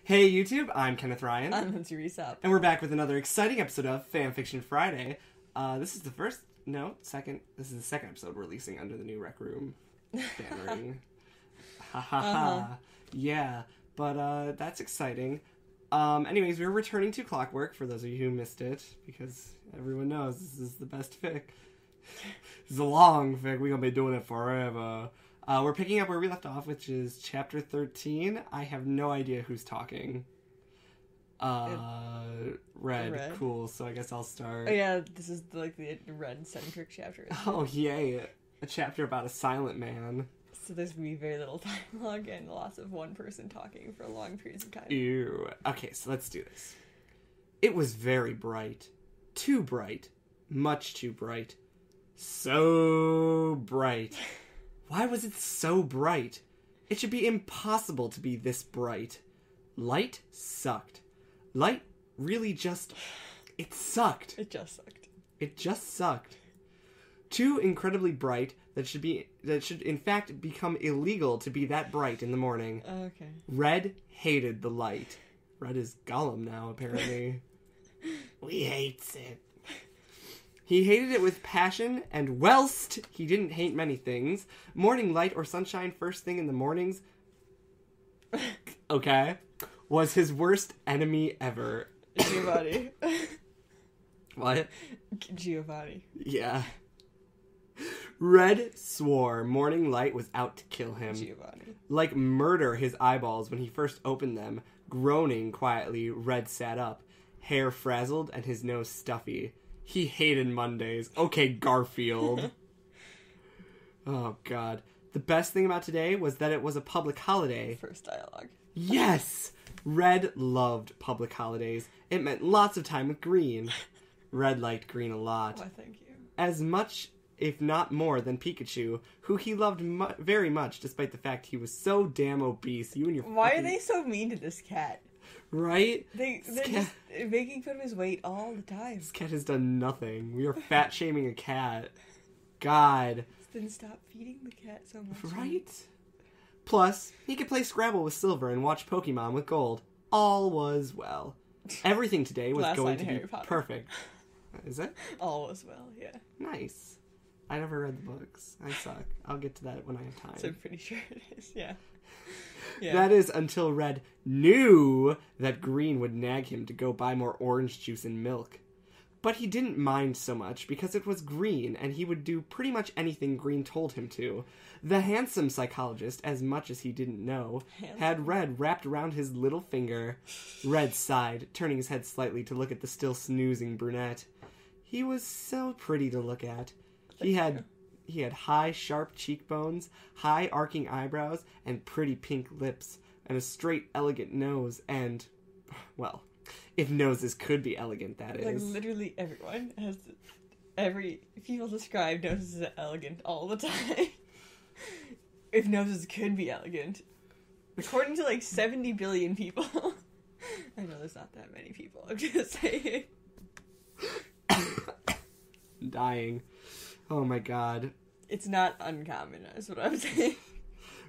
Hey YouTube, I'm Kenneth Ryan. I'm Linz Resop. And we're back with another exciting episode of Fanfiction Friday. This is the second episode we're releasing under the new Rec Room bannering. Ha ha ha. Yeah, but that's exciting. Anyways, we're returning to Clockwork for those of you who missed it, because everyone knows this is the best fic. This is a long fic, we're gonna be doing it forever. We're picking up where we left off, which is chapter 13. I have no idea who's talking. Red. Cool, so I guess I'll start. Oh yeah, this is the Red-centric chapter. Oh yay, a chapter about a silent man. So there's going to be very little dialogue and lots of one person talking for long periods of time. Ew. Okay, so let's do this. It was very bright. Too bright. Much too bright. So bright. Why was it so bright? It should be impossible to be this bright. Light sucked. Light really it sucked. It just sucked. It just sucked. Too incredibly bright that should in fact become illegal to be that bright in the morning. Okay. Red hated the light. Red is Gollum now, apparently. We hates it. He hated it with passion, and whilst he didn't hate many things, morning light or sunshine first thing in the mornings, okay, was his worst enemy ever. Giovanni. What? Giovanni. Yeah. Red swore morning light was out to kill him. Giovanni. Like murder his eyeballs when he first opened them. Groaning quietly, Red sat up, hair frazzled and his nose stuffy. He hated Mondays. Okay, Garfield. Oh, God. The best thing about today was that it was a public holiday. First dialogue. Yes! Red loved public holidays. It meant lots of time with Green. Red liked Green a lot. Why, thank you. As much, if not more, than Pikachu, who he loved very much, despite the fact he was so damn obese. You and your Why are they so mean to this cat? Right? They're just making fun of his weight all the time. This cat has done nothing. We are fat-shaming a cat. God. Then stop feeding the cat so much. Right? Plus, he could play Scrabble with Silver and watch Pokemon with Gold. All was well. Everything today was going to be perfect. Is it? All was well, yeah. Nice. I never read the books. I suck. I'll get to that when I have time. So I'm pretty sure it is, yeah. Yeah. That is until Red knew that Green would nag him to go buy more orange juice and milk. But he didn't mind so much because it was Green and he would do pretty much anything Green told him to. The handsome psychologist, as much as he didn't know, had Red wrapped around his little finger. Red sighed, turning his head slightly to look at the still snoozing brunette. He was so pretty to look at. He had high, sharp cheekbones, high, arcing eyebrows, and pretty pink lips, and a straight, elegant nose, and, well, if noses could be elegant, that is. Like, literally everyone has... People describe noses as elegant all the time. If noses could be elegant. According to, 70 billion people. I know there's not that many people, I'm just saying. I'm dying. Oh my God. It's not uncommon, is what I'm saying.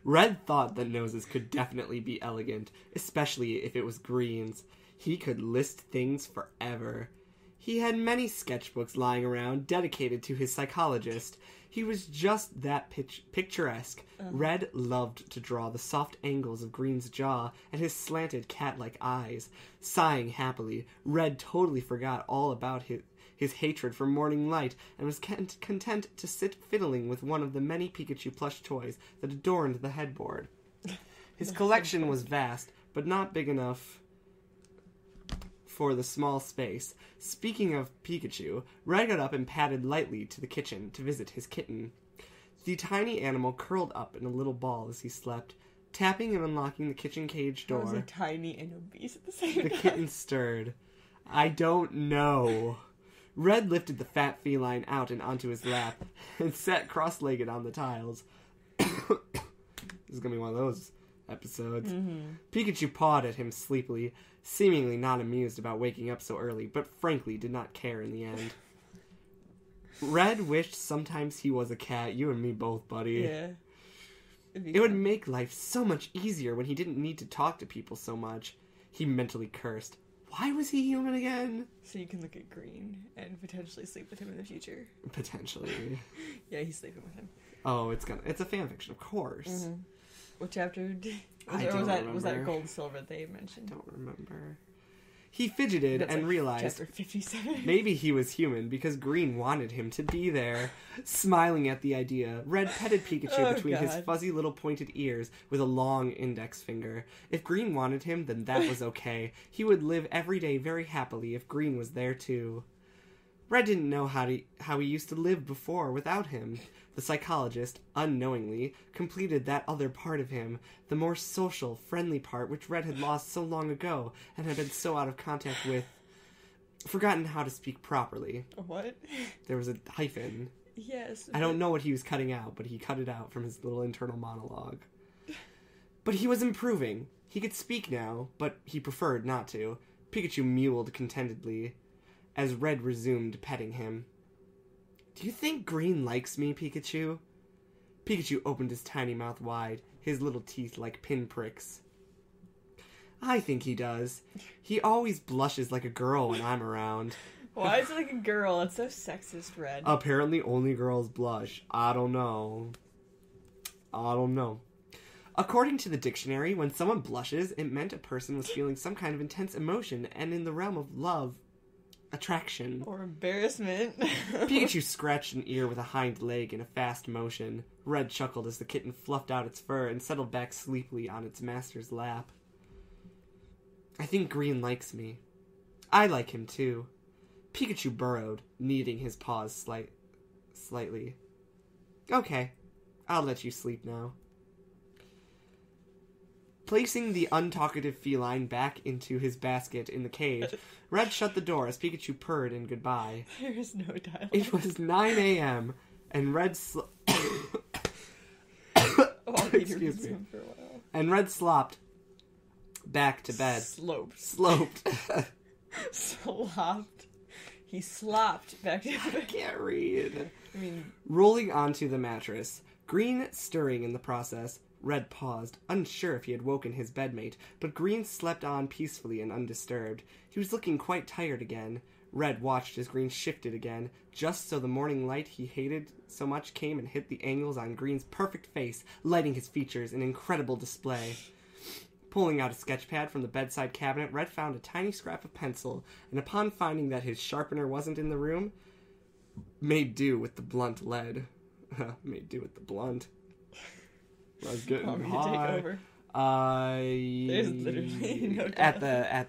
Red thought that noses could definitely be elegant, especially if it was Green's. He could list things forever. He had many sketchbooks lying around dedicated to his psychologist. He was just that picturesque. Red loved to draw the soft angles of Green's jaw and his slanted cat-like eyes. Sighing happily, Red totally forgot all about his hatred for morning light, and was content to sit fiddling with one of the many Pikachu plush toys that adorned the headboard. His collection was vast, but not big enough for the small space. Speaking of Pikachu, Red got up and padded lightly to the kitchen to visit his kitten. The tiny animal curled up in a little ball as he slept, tapping and unlocking the kitchen cage door. How was it tiny and obese at the same time? The kitten stirred. I don't know. Red lifted the fat feline out and onto his lap and sat cross-legged on the tiles. This is going to be one of those episodes. Mm-hmm. Pikachu pawed at him sleepily, seemingly not amused about waking up so early, but frankly did not care in the end. Red wished sometimes he was a cat. You and me both, buddy. Yeah. It would make life so much easier when he didn't need to talk to people so much. He mentally cursed. Why was he human again? So you can look at Green and potentially sleep with him in the future. Potentially. Yeah, he's sleeping with him. Oh, it's a fanfiction, of course. Mm-hmm. What chapter I don't remember. Was that gold and silver they mentioned? I don't remember. He fidgeted and realized chapter 57. Maybe he was human because Green wanted him to be there. Smiling at the idea, Red petted Pikachu between his fuzzy little pointed ears with a long index finger. If Green wanted him, then that was okay. He would live every day very happily if Green was there too. Red didn't know how he used to live before without him. The psychologist, unknowingly, completed that other part of him, the more social, friendly part which Red had lost so long ago and had been so out of contact with. Forgotten how to speak properly. What? There was a hyphen. Yes. I don't know what he was cutting out, but he cut it out from his little internal monologue. But he was improving. He could speak now, but he preferred not to. Pikachu mewled contentedly as Red resumed petting him. Do you think Green likes me, Pikachu? Pikachu opened his tiny mouth wide, his little teeth like pinpricks. I think he does. He always blushes like a girl when I'm around. Why is it like a girl? It's so sexist, Red. Apparently only girls blush. I don't know. According to the dictionary, when someone blushes, it meant a person was feeling some kind of intense emotion, and in the realm of love, attraction. Or embarrassment. Pikachu scratched an ear with a hind leg in a fast motion. Red chuckled as the kitten fluffed out its fur and settled back sleepily on its master's lap. I think Green likes me. I like him too. Pikachu burrowed, kneading his paws slightly. Okay, I'll let you sleep now. Placing the untalkative feline back into his basket in the cage, Red shut the door as Pikachu purred in goodbye. There is no dialogue. It was 9 a.m. and Red Excuse me. For a while. And Red slopped back to bed. Sloped. Slopped. He slopped back to I bed. can't read. I mean... Rolling onto the mattress, Green stirring in the process, Red paused, unsure if he had woken his bedmate, but Green slept on peacefully and undisturbed. He was looking quite tired again. Red watched as Green shifted again, just so the morning light he hated so much came and hit the angles on Green's perfect face, lighting his features in incredible display. Pulling out a sketch pad from the bedside cabinet, Red found a tiny scrap of pencil, and upon finding that his sharpener wasn't in the room, made do with the blunt lead. Made do with the blunt. I was getting Want me high. to take over? There's literally no at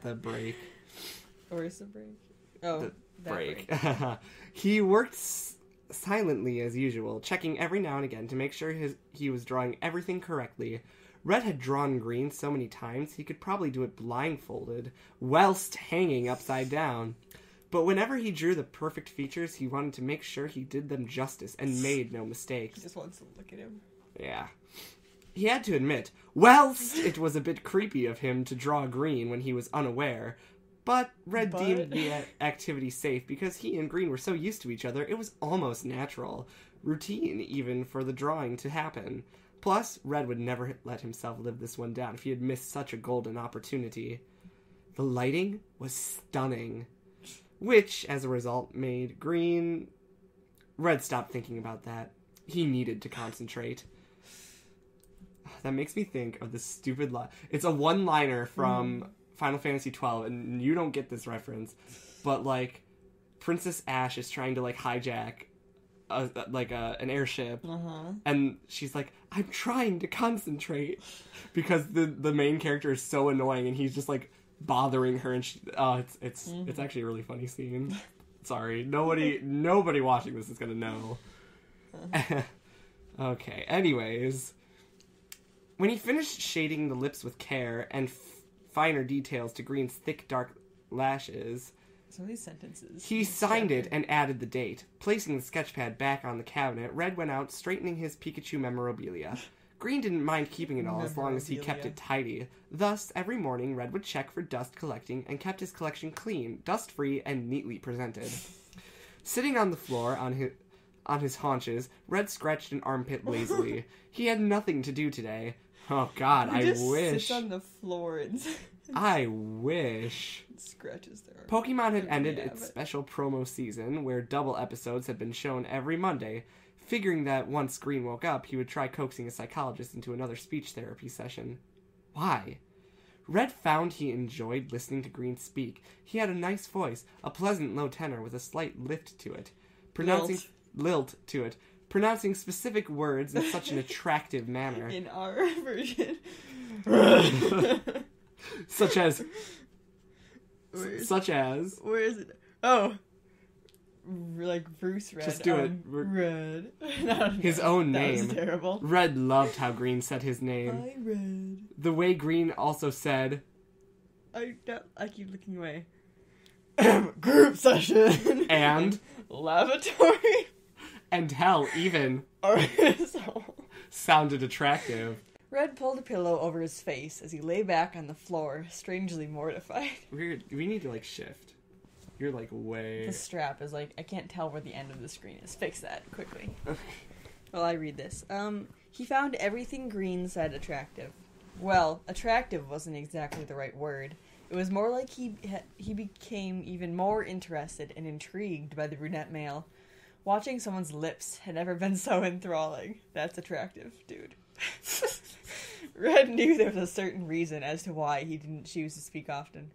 the break. Where's the break? Oh, The that break. He worked silently as usual, checking every now and again to make sure he was drawing everything correctly. Red had drawn Green so many times he could probably do it blindfolded, whilst hanging upside down. But whenever he drew the perfect features, he wanted to make sure he did them justice and made no mistakes. He just wants to look at him. Yeah. He had to admit, whilst it was a bit creepy of him to draw Green when he was unaware, but Red deemed the activity safe because he and Green were so used to each other, it was almost natural. Routine, even, for the drawing to happen. Plus, Red would never let himself live this one down if he had missed such a golden opportunity. The lighting was stunning, which, as a result, made Green... Red stopped thinking about that. He needed to concentrate. That makes me think of this stupid line. It's a one-liner from Final Fantasy XII, and you don't get this reference, but, like, Princess Ash is trying to, like, hijack an airship, and she's like, I'm trying to concentrate, because the main character is so annoying, and he's just, like, bothering her, and it's actually a really funny scene. Sorry, nobody watching this is gonna know. Okay, anyways, when he finished shading the lips with care and finer details to Green's thick, dark lashes, some of these sentences. He signed it and added the date. Placing the sketchpad back on the cabinet, Red went out straightening his Pikachu memorabilia. Green didn't mind keeping it all as long as he kept it tidy. Thus, every morning, Red would check for dust collecting and kept his collection clean, dust-free, and neatly presented. Sitting on the floor on his haunches, Red scratched an armpit lazily. He had nothing to do today. Oh God, I wish. Sits on the floor and I wish. Scratches their arm. Pokemon had ended Yeah, its but- special promo season, where double episodes had been shown every Monday, figuring that once Green woke up, he would try coaxing a psychologist into another speech therapy session. Why? Red found he enjoyed listening to Green speak. He had a nice voice, a pleasant low tenor with a slight lift to it. Lilt to it. Pronouncing specific words in such an attractive manner. In our version. Such as... Where is it? Oh. Like Bruce Red. Just do it. Red. No, his own name. That was terrible. Red loved how Green said his name. Hi, Red. The way Green also said... I keep looking away. Group session. And... Lavatory. And hell, even... sounded attractive. Red pulled a pillow over his face as he lay back on the floor, strangely mortified. We need to, shift. You're, way... The strap is, I can't tell where the end of the screen is. Fix that, quickly. Well, I read this. He found everything Green said attractive. Well, attractive wasn't exactly the right word. It was more like he became even more interested and intrigued by the brunette male. Watching someone's lips had never been so enthralling. That's attractive, dude. Red knew there was a certain reason as to why he didn't choose to speak often.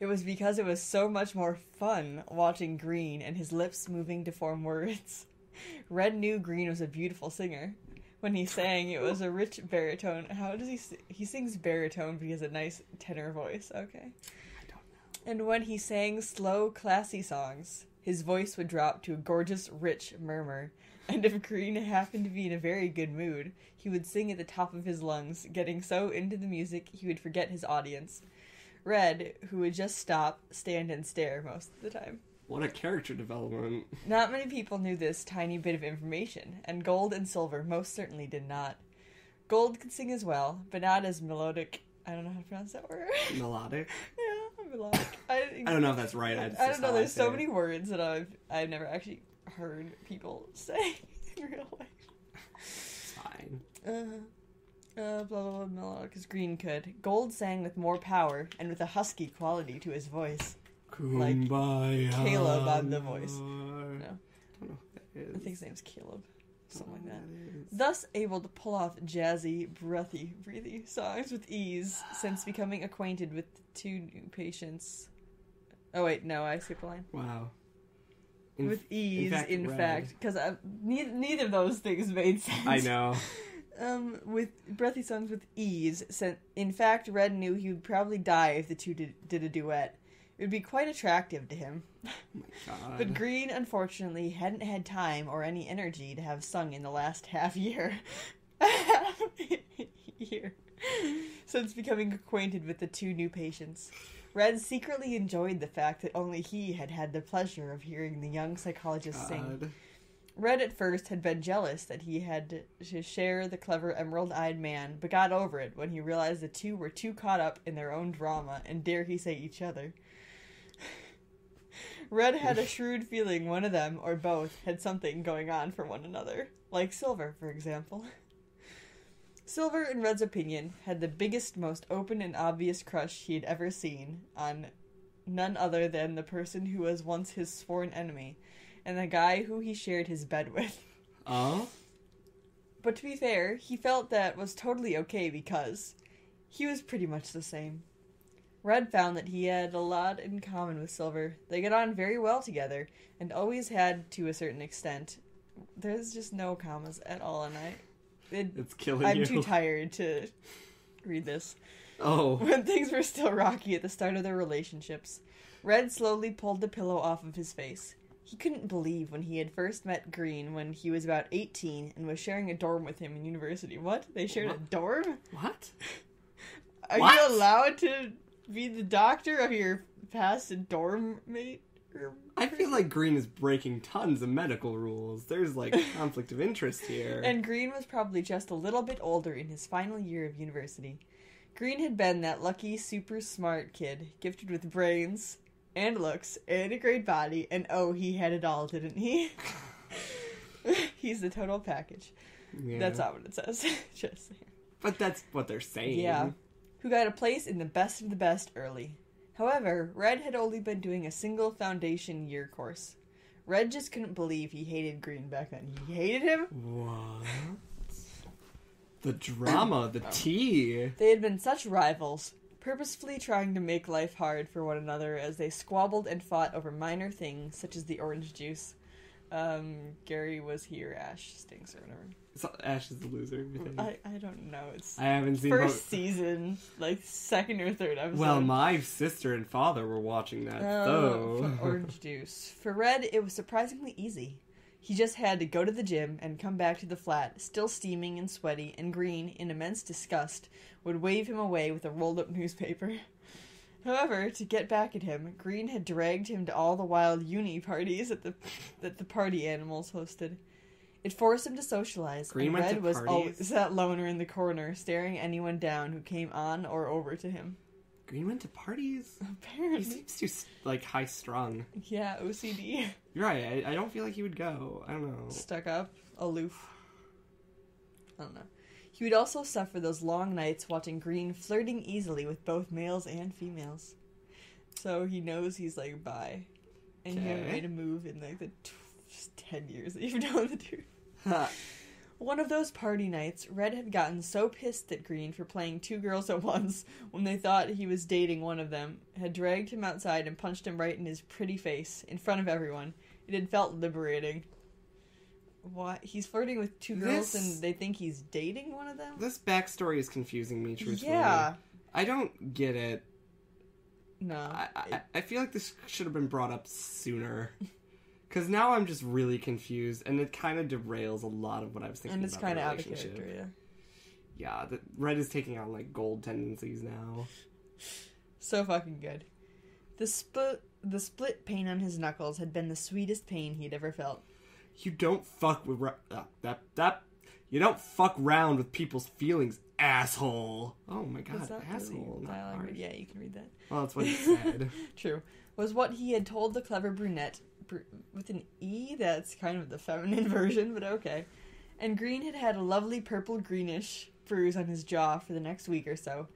It was because it was so much more fun watching Green and his lips moving to form words. Red knew Green was a beautiful singer. When he sang, it was a rich baritone. How does he sings baritone because he has a nice tenor voice. Okay. I don't know. And when he sang slow, classy songs, his voice would drop to a gorgeous, rich murmur. And if Green happened to be in a very good mood, he would sing at the top of his lungs, getting so into the music he would forget his audience. Red, who would just stop, stand, and stare most of the time. What a character development. Not many people knew this tiny bit of information, and Gold and Silver most certainly did not. Gold could sing as well, but not as melodic. I don't know how to pronounce that word. Melodic? Yeah, melodic. I don't know if that's right. I don't know. There's so many words that I've never actually heard people say in real life. It's fine. Blah, blah, blah, because Green could. Gold sang with more power and with a husky quality to his voice. Kumbaya. Caleb on the voice. No. I don't know who that is. I think his name's Caleb. Something like that. Thus able to pull off jazzy, breathy songs with ease since becoming acquainted with the two new patients. Oh wait, no, I skipped a line. Wow. With ease, in fact, because neither of those things made sense. I know. With breathy songs with ease. In fact, Red knew he would probably die if the two did a duet. It would be quite attractive to him. Oh my god. But Green, unfortunately, hadn't had time or any energy to have sung in the last half year. Since becoming acquainted with the two new patients. Red secretly enjoyed the fact that only he had had the pleasure of hearing the young psychologist sing. Red at first had been jealous that he had to share the clever emerald-eyed man, but got over it when he realized the two were too caught up in their own drama, and dare he say each other. Red had a shrewd feeling one of them, or both, had something going on for one another. Like Silver, for example. Silver, in Red's opinion, had the biggest, most open and obvious crush he had ever seen on none other than the person who was once his sworn enemy, and the guy who he shared his bed with. Oh? But to be fair, he felt that was totally okay because he was pretty much the same. Red found that he had a lot in common with Silver. They got on very well together, and always had to a certain extent. There's just no commas at all, and it's killing I'm you. too tired to read this. Oh. When things were still rocky at the start of their relationships, Red slowly pulled the pillow off of his face. He couldn't believe when he had first met Green when he was about 18 and was sharing a dorm with him in university. What? They shared a dorm? What? Are What? you allowed to be the doctor of your past dorm mate? I feel like Green is breaking tons of medical rules. There's, conflict of interest here. And Green was probably just a little bit older in his final year of university. Green had been that lucky, super smart kid, gifted with brains and looks and a great body, and oh, he had it all, didn't he? He's the total package. Yeah. That's not what it says. Just saying. But that's what they're saying. Yeah. who got a place in the best of the best early. However, Red had only been doing a single foundation year course. Red just couldn't believe he hated Green back then. He hated him? What? The drama, the tea. They had been such rivals, purposefully trying to make life hard for one another as they squabbled and fought over minor things such as the orange juice. Gary was here, Ash stinks or whatever. So Ash is the loser. I don't know. It's I haven't seen first season, like second or third episode. Well, my sister and father were watching that, though. For orange juice. For Red, it was surprisingly easy. He just had to go to the gym and come back to the flat, still steaming and sweaty, and Green, in immense disgust, would wave him away with a rolled-up newspaper. However, to get back at him, Green had dragged him to all the wild uni parties that the party animals hosted. It forced him to socialize, Green and went Red to was parties? always that loner in the corner, staring anyone down who came on or over to him. Green went to parties? Apparently. He seems too, high-strung. Yeah, OCD. You're right, I don't feel like he would go. I don't know. Stuck up, aloof. I don't know. He would also suffer those long nights watching Green flirting easily with both males and females. So he knows he's, bi. And he hasn't made a move in, the 10 years that you've known the dude. One of those party nights, Red had gotten so pissed at Green for playing two girls at once when they thought he was dating one of them, had dragged him outside and punched him right in his pretty face, in front of everyone. It had felt liberating. What? He's flirting with two girls and they think he's dating one of them? This backstory is confusing me, truthfully. Yeah. I don't get it. No. I feel like this should have been brought up sooner. Because now I'm just really confused, and it kind of derails a lot of what I was thinking about the relationship. And it's kind of out of character, yeah. Yeah, Red is taking on, gold tendencies now. So fucking good. The split pain on his knuckles had been the sweetest pain he'd ever felt. You don't fuck with you don't fuck round with people's feelings, asshole. Oh my god, asshole. Yeah, you can read that. Well, that's what he said. True. Was what he had told the clever brunette, with an E, that's kind of the feminine version, but okay. And Green had had a lovely purple-greenish bruise on his jaw for the next week or so.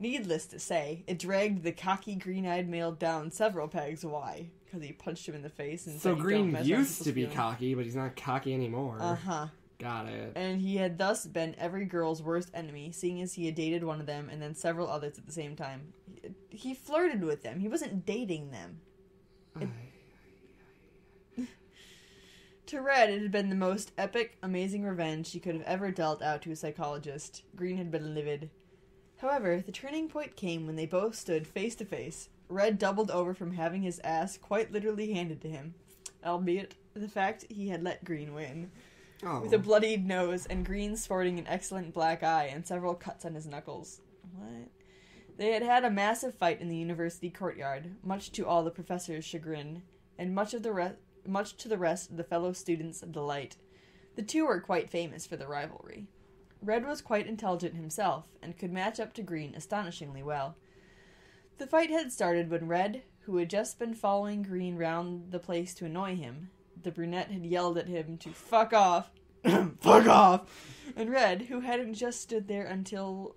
Needless to say, it dragged the cocky, green-eyed male down several pegs. Why? Because he punched him in the face and so said, Green used to be cocky, but he's not cocky anymore. Uh-huh. Got it. And he had thus been every girl's worst enemy, seeing as he had dated one of them and then several others at the same time. He flirted with them. He wasn't dating them. To Red, it had been the most epic, amazing revenge she could have ever dealt out to a psychologist. Green had been livid. However, the turning point came when they both stood face to face. Red doubled over from having his ass quite literally handed to him, albeit the fact he had let Green win. Oh. With a bloodied nose and Green sporting an excellent black eye and several cuts on his knuckles. What? They had had a massive fight in the university courtyard, much to all the professors' chagrin, and much to the rest of the fellow students' delight. The two were quite famous for the rivalry. Red was quite intelligent himself, and could match up to Green astonishingly well. The fight had started when Red, who had just been following Green round the place to annoy him, the brunette had yelled at him to fuck off, fuck off, and Red, who hadn't just stood there until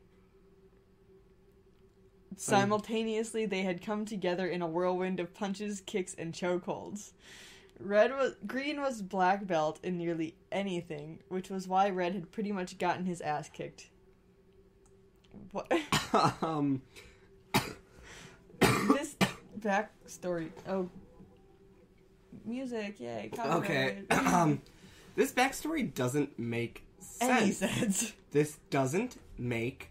simultaneously they had come together in a whirlwind of punches, kicks, and chokeholds. Green was black belt in nearly anything, which was why Red had pretty much gotten his ass kicked. What? This backstory. Oh, music! Yay! Copyright. Okay. This backstory doesn't make sense. Any sense? This doesn't make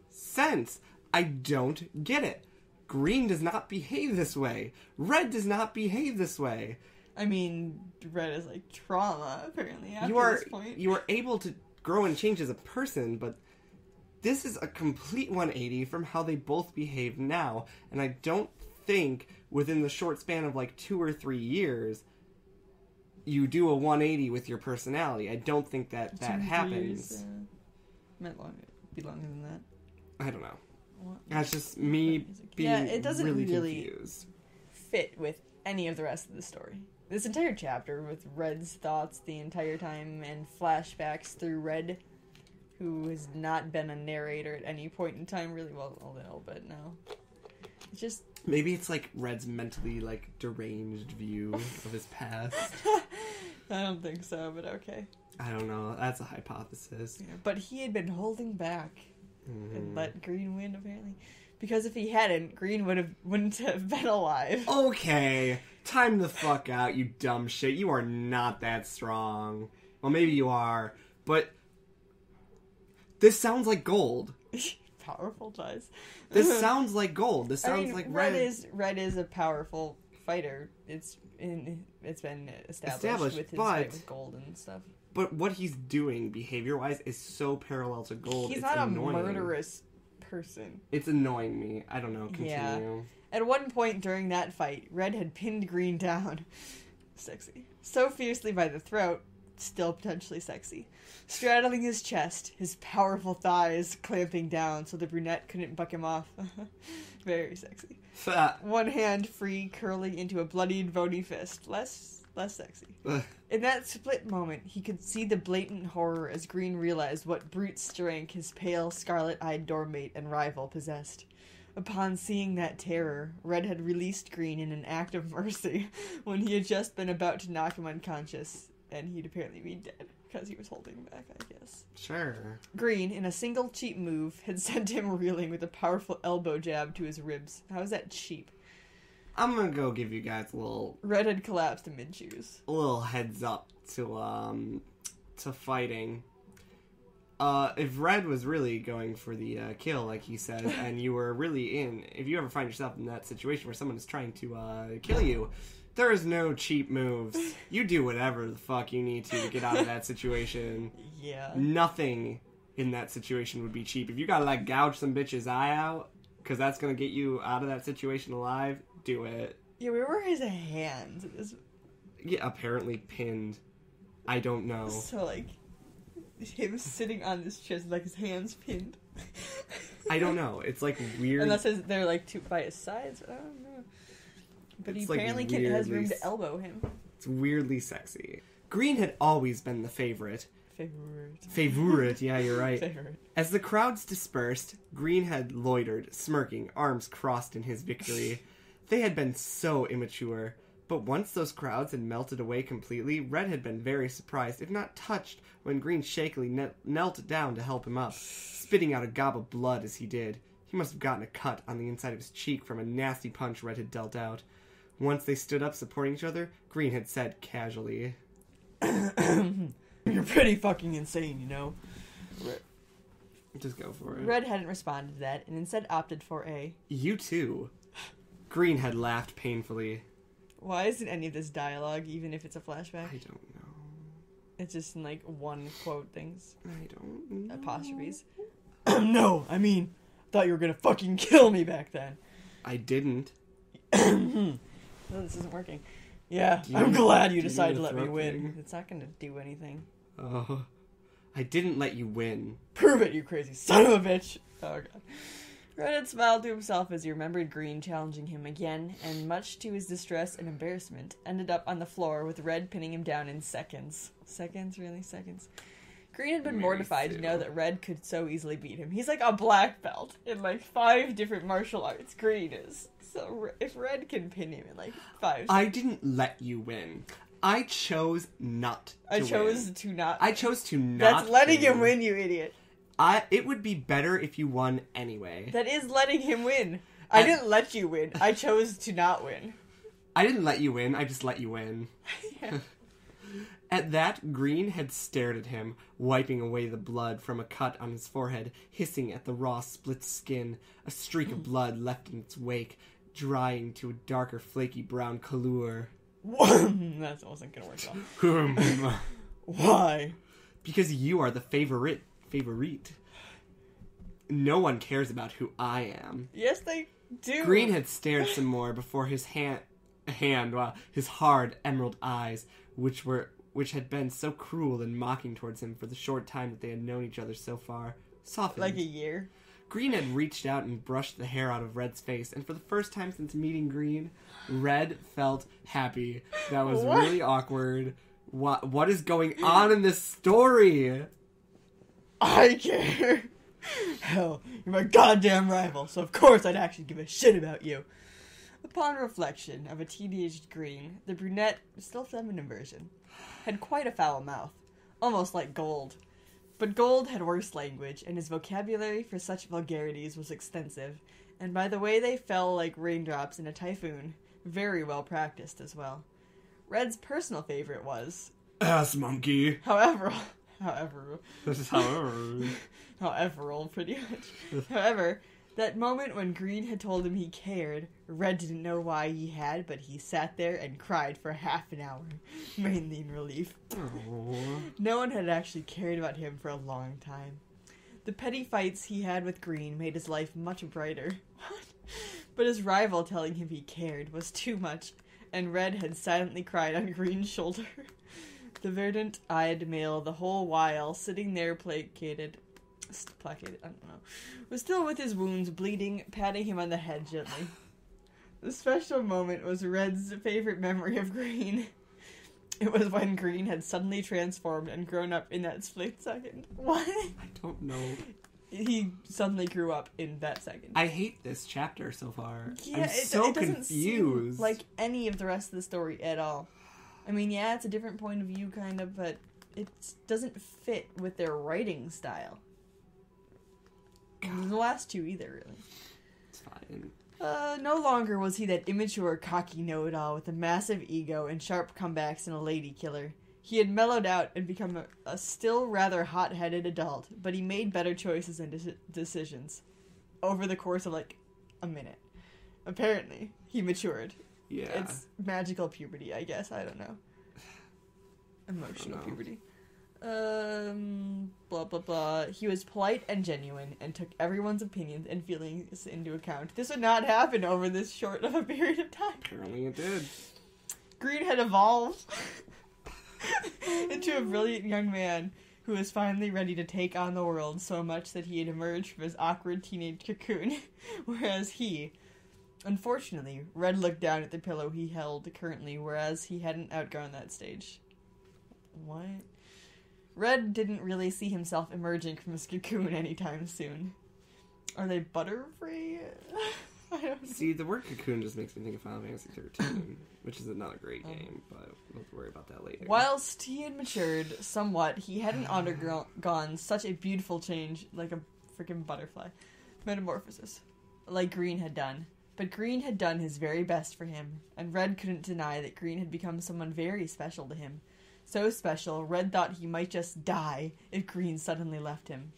sense. I don't get it. Green does not behave this way. Red does not behave this way. I mean, Red is trauma, apparently, after this point. You are able to grow and change as a person, but this is a complete 180 from how they both behave now, and I don't think within the short span of 2 or 3 years you do a 180 with your personality. I don't think that happens. Years, meant be longer than that. I don't know. What? That's just me being it doesn't really confused. Fit with any of the rest of the story. This entire chapter with Red's thoughts the entire time and flashbacks through Red, who has not been a narrator at any point in time, really. Well, a little bit now. It's just... Maybe it's like Red's mentally, like, deranged view of his past. I don't think so, but okay. I don't know. That's a hypothesis. Yeah, but he had been holding back and let Green win, apparently. Because if he hadn't, Green wouldn't have been alive. Okay. Time the fuck out, you dumb shit. You are not that strong. Well, maybe you are, but this sounds like gold. Powerful ties. This sounds like gold. This sounds like Red. Red is a powerful fighter. It's been established with his fight with gold and stuff. But what he's doing behavior-wise is so parallel to gold. He's it's not annoying. A murderous person. It's annoying me. I don't know. Continue. Yeah. At one point during that fight, Red had pinned Green down. Sexy. So fiercely by the throat, still potentially sexy. Straddling his chest, his powerful thighs clamping down so the brunette couldn't buck him off. Very sexy. One hand free, curling into a bloodied bony fist. Less sexy. In that split moment, he could see the blatant horror as Green realized what brute strength his pale, scarlet-eyed doormate and rival possessed. Upon seeing that terror, Red had released Green in an act of mercy when he had just been about to knock him unconscious, and he'd apparently be dead because he was holding back, I guess. Sure. Green, in a single cheap move, had sent him reeling with a powerful elbow jab to his ribs. How is that cheap? I'm gonna go give you guys a little... Red had collapsed amid-chews. A little heads up to fighting. If Red was really going for the kill, like he says, and you were really if you ever find yourself in that situation where someone is trying to kill you, there is no cheap moves. You do whatever the fuck you need to get out of that situation. Yeah. Nothing in that situation would be cheap. If you gotta, like, gouge some bitch's eye out, because that's gonna get you out of that situation alive, do it. Yeah, where were his hands? Yeah, apparently pinned. I don't know. So, like, him sitting on this chest, like his hands pinned. I don't know. It's, like, weird. Unless they're, like, two by his sides. I don't know. But it's he apparently has room to elbow him. It's weirdly sexy. Green had always been the favorite. Favorite, yeah, you're right. Favorite. As the crowds dispersed, Green had loitered, smirking, arms crossed in his victory. They had been so immature. But once those crowds had melted away completely, Red had been very surprised, if not touched, when Green shakily knelt down to help him up, spitting out a gob of blood as he did. He must have gotten a cut on the inside of his cheek from a nasty punch Red had dealt out. Once they stood up supporting each other, Green had said casually, "You're pretty fucking insane, you know." Just go for it. Red hadn't responded to that, and instead opted for a... You too. Green had laughed painfully. Why isn't any of this dialogue, even if it's a flashback? I don't know. It's just in, like, one quote things. I don't know. Apostrophes. No, I mean, thought you were gonna fucking kill me back then. I didn't. No, this isn't working. Yeah, I'm glad you decided to let me win. It's not gonna do anything. Oh, I didn't let you win. Prove it, you crazy son of a bitch. Oh, God. Red had smiled to himself as he remembered Green challenging him again, and much to his distress and embarrassment, ended up on the floor with Red pinning him down in seconds. Seconds? Really? Seconds? Green had been mortified to know that Red could so easily beat him. He's like a black belt in like 5 different martial arts. Green is. So if Red can pin him in like 5 I didn't let you win. I chose not to win. I chose to not. I chose to not. That's letting him win, you idiot. It would be better if you won anyway. That is letting him win. I didn't let you win. I chose to not win. I didn't let you win. I just let you win. Yeah. At that, Green had stared at him, wiping away the blood from a cut on his forehead, hissing at the raw, split skin, a streak of blood left in its wake, drying to a darker, flaky brown colour. That wasn't gonna work well. Why? Because you are the favorite. No one cares about who I am. Yes, they do. Green had stared some more before his his hard emerald eyes, which had been so cruel and mocking towards him for the short time that they had known each other so far, softened. Like a year. Green had reached out and brushed the hair out of Red's face, and for the first time since meeting Green, Red felt happy. That was really awkward. What is going on in this story? I care. Hell, you're my goddamn rival, so of course I'd actually give a shit about you. Upon reflection of a teenaged Green, the brunette, still feminine version, had quite a foul mouth, almost like Gold. But Gold had worse language, and his vocabulary for such vulgarities was extensive, and by the way they fell like raindrops in a typhoon, very well practiced as well. Red's personal favorite was... Ass monkey. However, This is however. pretty much. However, that moment when Green had told him he cared, Red didn't know why he had, but he sat there and cried for half an hour, mainly in relief. Aww. No one had actually cared about him for a long time. The petty fights he had with Green made his life much brighter. But his rival telling him he cared was too much, and Red had silently cried on Green's shoulder. The verdant-eyed male the whole while sitting there placated, I don't know, was still with his wounds bleeding, patting him on the head gently. The special moment was Red's favorite memory of Green. It was when Green had suddenly transformed and grown up in that split second. What? I don't know. He suddenly grew up in that second. I hate this chapter so far. Yeah, I'm so it doesn't confused. seem like any of the rest of the story at all. I mean, yeah, it's a different point of view, kind of, but it doesn't fit with their writing style. The last two either, really. It's fine. No longer was he that immature, cocky know-it-all with a massive ego and sharp comebacks and a lady killer. He had mellowed out and become a still rather hot-headed adult, but he made better choices and decisions over the course of, like, a minute. Apparently, he matured. Yeah. It's magical puberty, I guess. I don't know. Emotional puberty. Blah, blah, blah. He was polite and genuine and took everyone's opinions and feelings into account. This would not happen over this short of a period of time. Apparently it did. Green had evolved into a brilliant young man who was finally ready to take on the world so much that he had emerged from his awkward teenage cocoon, whereas he... Unfortunately, Red looked down at the pillow he held currently, whereas he hadn't outgrown that stage. What? Red didn't really see himself emerging from his cocoon anytime soon. Are they butterfree? I don't know. See, the word cocoon just makes me think of Final Fantasy 13, which is not a great game, but we'll worry about that later. Whilst he had matured somewhat, he hadn't undergone such a beautiful change, like a freaking butterfly. Metamorphosis. Like Green had done. But Green had done his very best for him, and Red couldn't deny that Green had become someone very special to him. So special, Red thought he might just die if Green suddenly left him.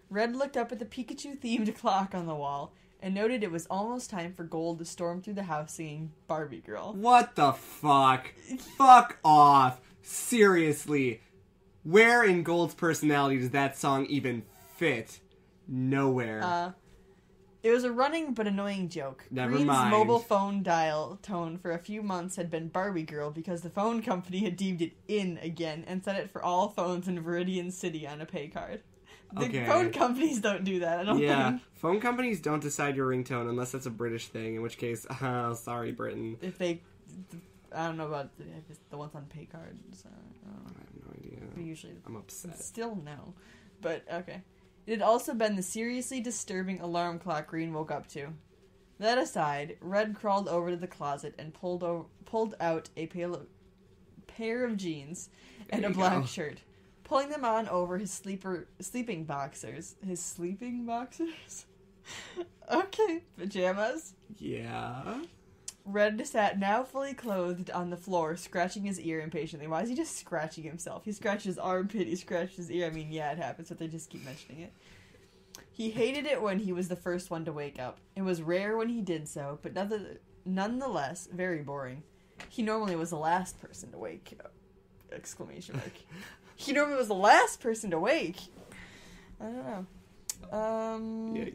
Red looked up at the Pikachu-themed clock on the wall, and noted it was almost time for Gold to storm through the house singing Barbie Girl. What the fuck? Fuck off. Seriously. Where in Gold's personality does that song even fit? Nowhere. It was a running but annoying joke. Never Green's mind. mobile phone dial tone for a few months had been Barbie Girl because the phone company had deemed it in again and set it for all phones in Viridian City on a pay card. The phone companies don't do that, I don't think. Phone companies don't decide your ringtone unless it's a British thing, in which case, sorry, Britain. If they... I don't know about the ones on pay cards. I have no idea. Usually... I'm upset. Still no. But, okay. It had also been the seriously disturbing alarm clock Green woke up to. That aside, Red crawled over to the closet and pulled out a pair of jeans and a black shirt, pulling them on over his sleeping boxers. His sleeping boxers? Okay, pajamas. Yeah. Red sat now fully clothed on the floor, scratching his ear impatiently. Why is he just scratching himself? He scratched his armpit, he scratched his ear. I mean, yeah, it happens, but they just keep mentioning it. He hated it when he was the first one to wake up. It was rare when he did so, but nonetheless, very boring. He normally was the last person to wake up. Exclamation mark. He normally was the last person to wake. I don't know.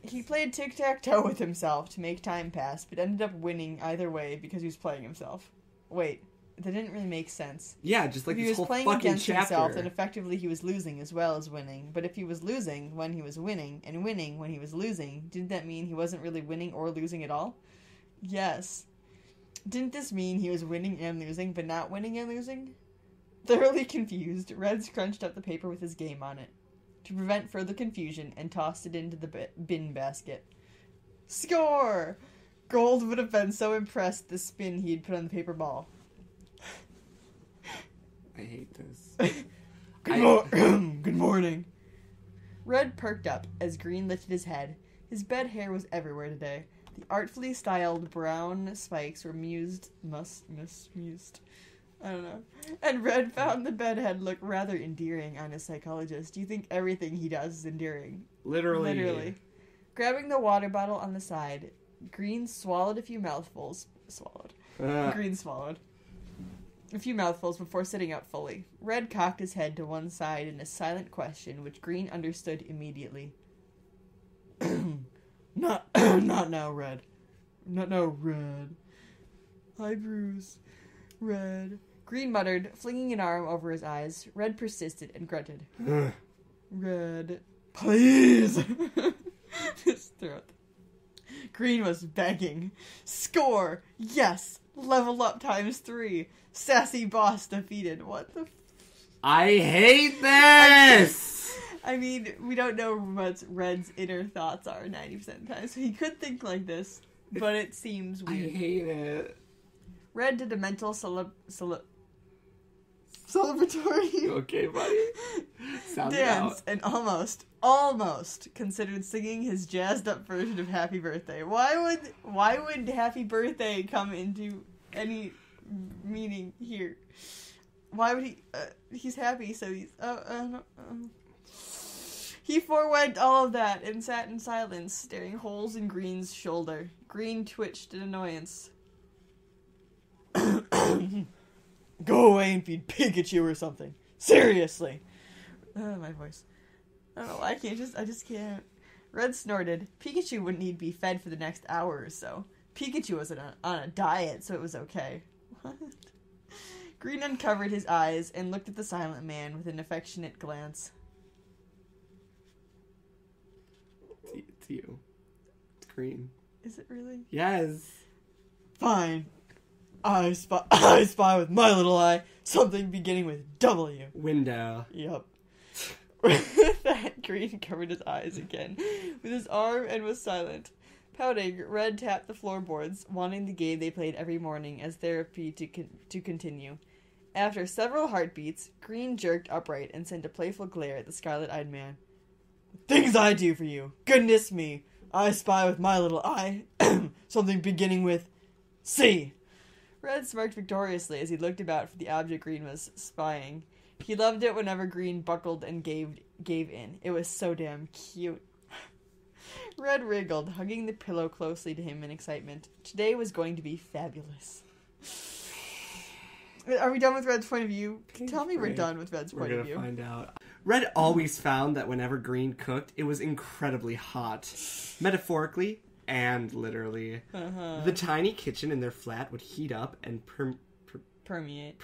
He played tic-tac-toe with himself to make time pass, but ended up winning either way because he was playing himself. Wait, that didn't really make sense. Yeah, just like if this whole fucking chapter. He was playing against himself, then effectively he was losing as well as winning. But if he was losing when he was winning, and winning when he was losing, didn't that mean he wasn't really winning or losing at all? Yes. Didn't this mean he was winning and losing, but not winning and losing? Thoroughly confused, Red scrunched up the paper with his game on it. to prevent further confusion and tossed it into the bin basket. Score! Gold would have been so impressed the spin he'd put on the paper ball. I hate this. Good morning. Red perked up as Green lifted his head. His bed hair was everywhere today. The artfully styled brown spikes were mused. I don't know. And Red found the bedhead look rather endearing on his psychologist. Do you think everything he does is endearing? Literally. Grabbing the water bottle on the side, Green swallowed a few mouthfuls. Green swallowed a few mouthfuls before sitting up fully. Red cocked his head to one side in a silent question, which Green understood immediately. Not now, Red. Not now, Red. Hi, Bruce. Red. Green muttered, flinging an arm over his eyes. Red persisted and grunted. Red. Please! His throat. Green was begging. Score! Yes! Level up ×3. Sassy boss defeated. What the I hate this! I mean, we don't know what Red's inner thoughts are 90% of the time, so he could think like this, but it seems weird. I hate it. Red did a mental celebratory Okay, buddy? Sound dance it out. and almost considered singing his jazzed up version of Happy Birthday. Why would Happy Birthday come into any meaning here? Why would he? He's happy, so he's. He forewent all of that and sat in silence, staring holes in Green's shoulder. Green twitched in annoyance. Go away and feed Pikachu or something. Seriously. My voice. I don't know. I just can't. Red snorted. Pikachu wouldn't need to be fed for the next hour or so. Pikachu was on a diet, so it was okay. What? Green uncovered his eyes and looked at the silent man with an affectionate glance. It's you. It's Green. Is it really? Yes. Fine. I spy with my little eye something beginning with W. Window. Yup. With that, Green covered his eyes again with his arm and was silent. Pouting, Red tapped the floorboards, wanting the game they played every morning as therapy to continue. After several heartbeats, Green jerked upright and sent a playful glare at the scarlet-eyed man. Things I do for you. Goodness me. I spy with my little eye something beginning with C. Red smirked victoriously as he looked about for the object Green was spying. He loved it whenever Green buckled and gave in. It was so damn cute. Red wriggled, hugging the pillow closely to him in excitement. Today was going to be fabulous. Are we done with Red's point of view? Tell me we're done with Red's point of view. We're gonna find out. Red always found that whenever Green cooked, it was incredibly hot. Metaphorically and literally. The tiny kitchen in their flat would heat up and permeate,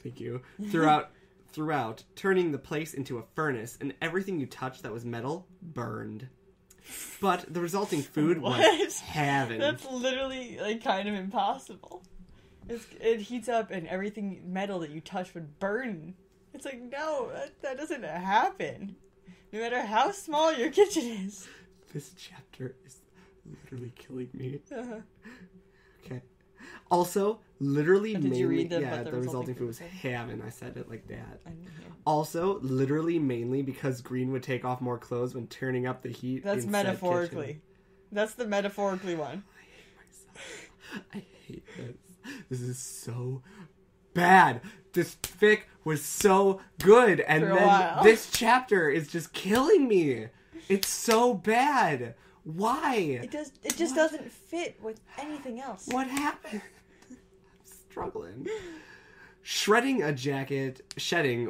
thank you, throughout, turning the place into a furnace, and everything you touched that was metal burned. But the resulting food was heaven. That's literally, kind of impossible. It heats up and everything metal that you touch would burn. It's like, no, that doesn't happen. No matter how small your kitchen is. This chapter is literally killing me. Okay. Also, literally did mainly... you read the resulting food was heaven. I said it like that. I didn't hear. Also, literally mainly because Green would take off more clothes when turning up the heat. That's metaphorically. That's the metaphorically one. I hate myself. I hate this. This is so bad. This fic was so good, and then this chapter is just killing me. It's so bad. Why? It just doesn't fit with anything else. What happened? I'm struggling. Shedding.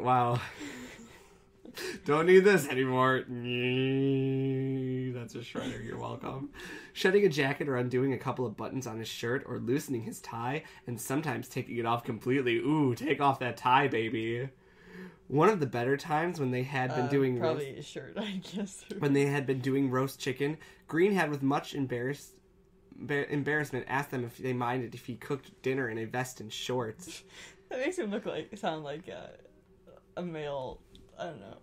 Wow. Don't need this anymore. That's a shredder. You're welcome. Shedding a jacket or undoing a couple of buttons on his shirt or loosening his tie and sometimes taking it off completely. Ooh, take off that tie, baby. One of the better times when they had been doing probably a shirt, I guess. When they had been doing roast chicken, Green had with much embarrassment asked them if they minded if he cooked dinner in a vest and shorts. That makes him sound like a male. I don't know.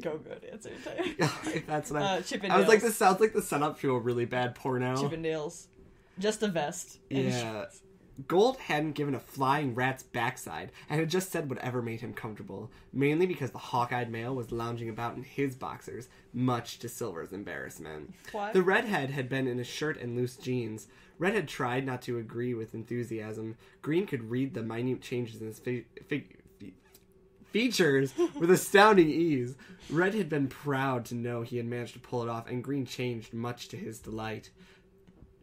go-go dancer type. That's what Chippendales. I was like, this sounds like the setup to a really bad porno. Chippendales. Just a vest. And Yeah. Gold hadn't given a flying rat's backside and had just said whatever made him comfortable, mainly because the hawk-eyed male was lounging about in his boxers, much to Silver's embarrassment. What? The redhead had been in a shirt and loose jeans. Red had tried not to agree with enthusiasm. Green could read the minute changes in his features with astounding ease. Red had been proud to know he had managed to pull it off, and Green changed much to his delight.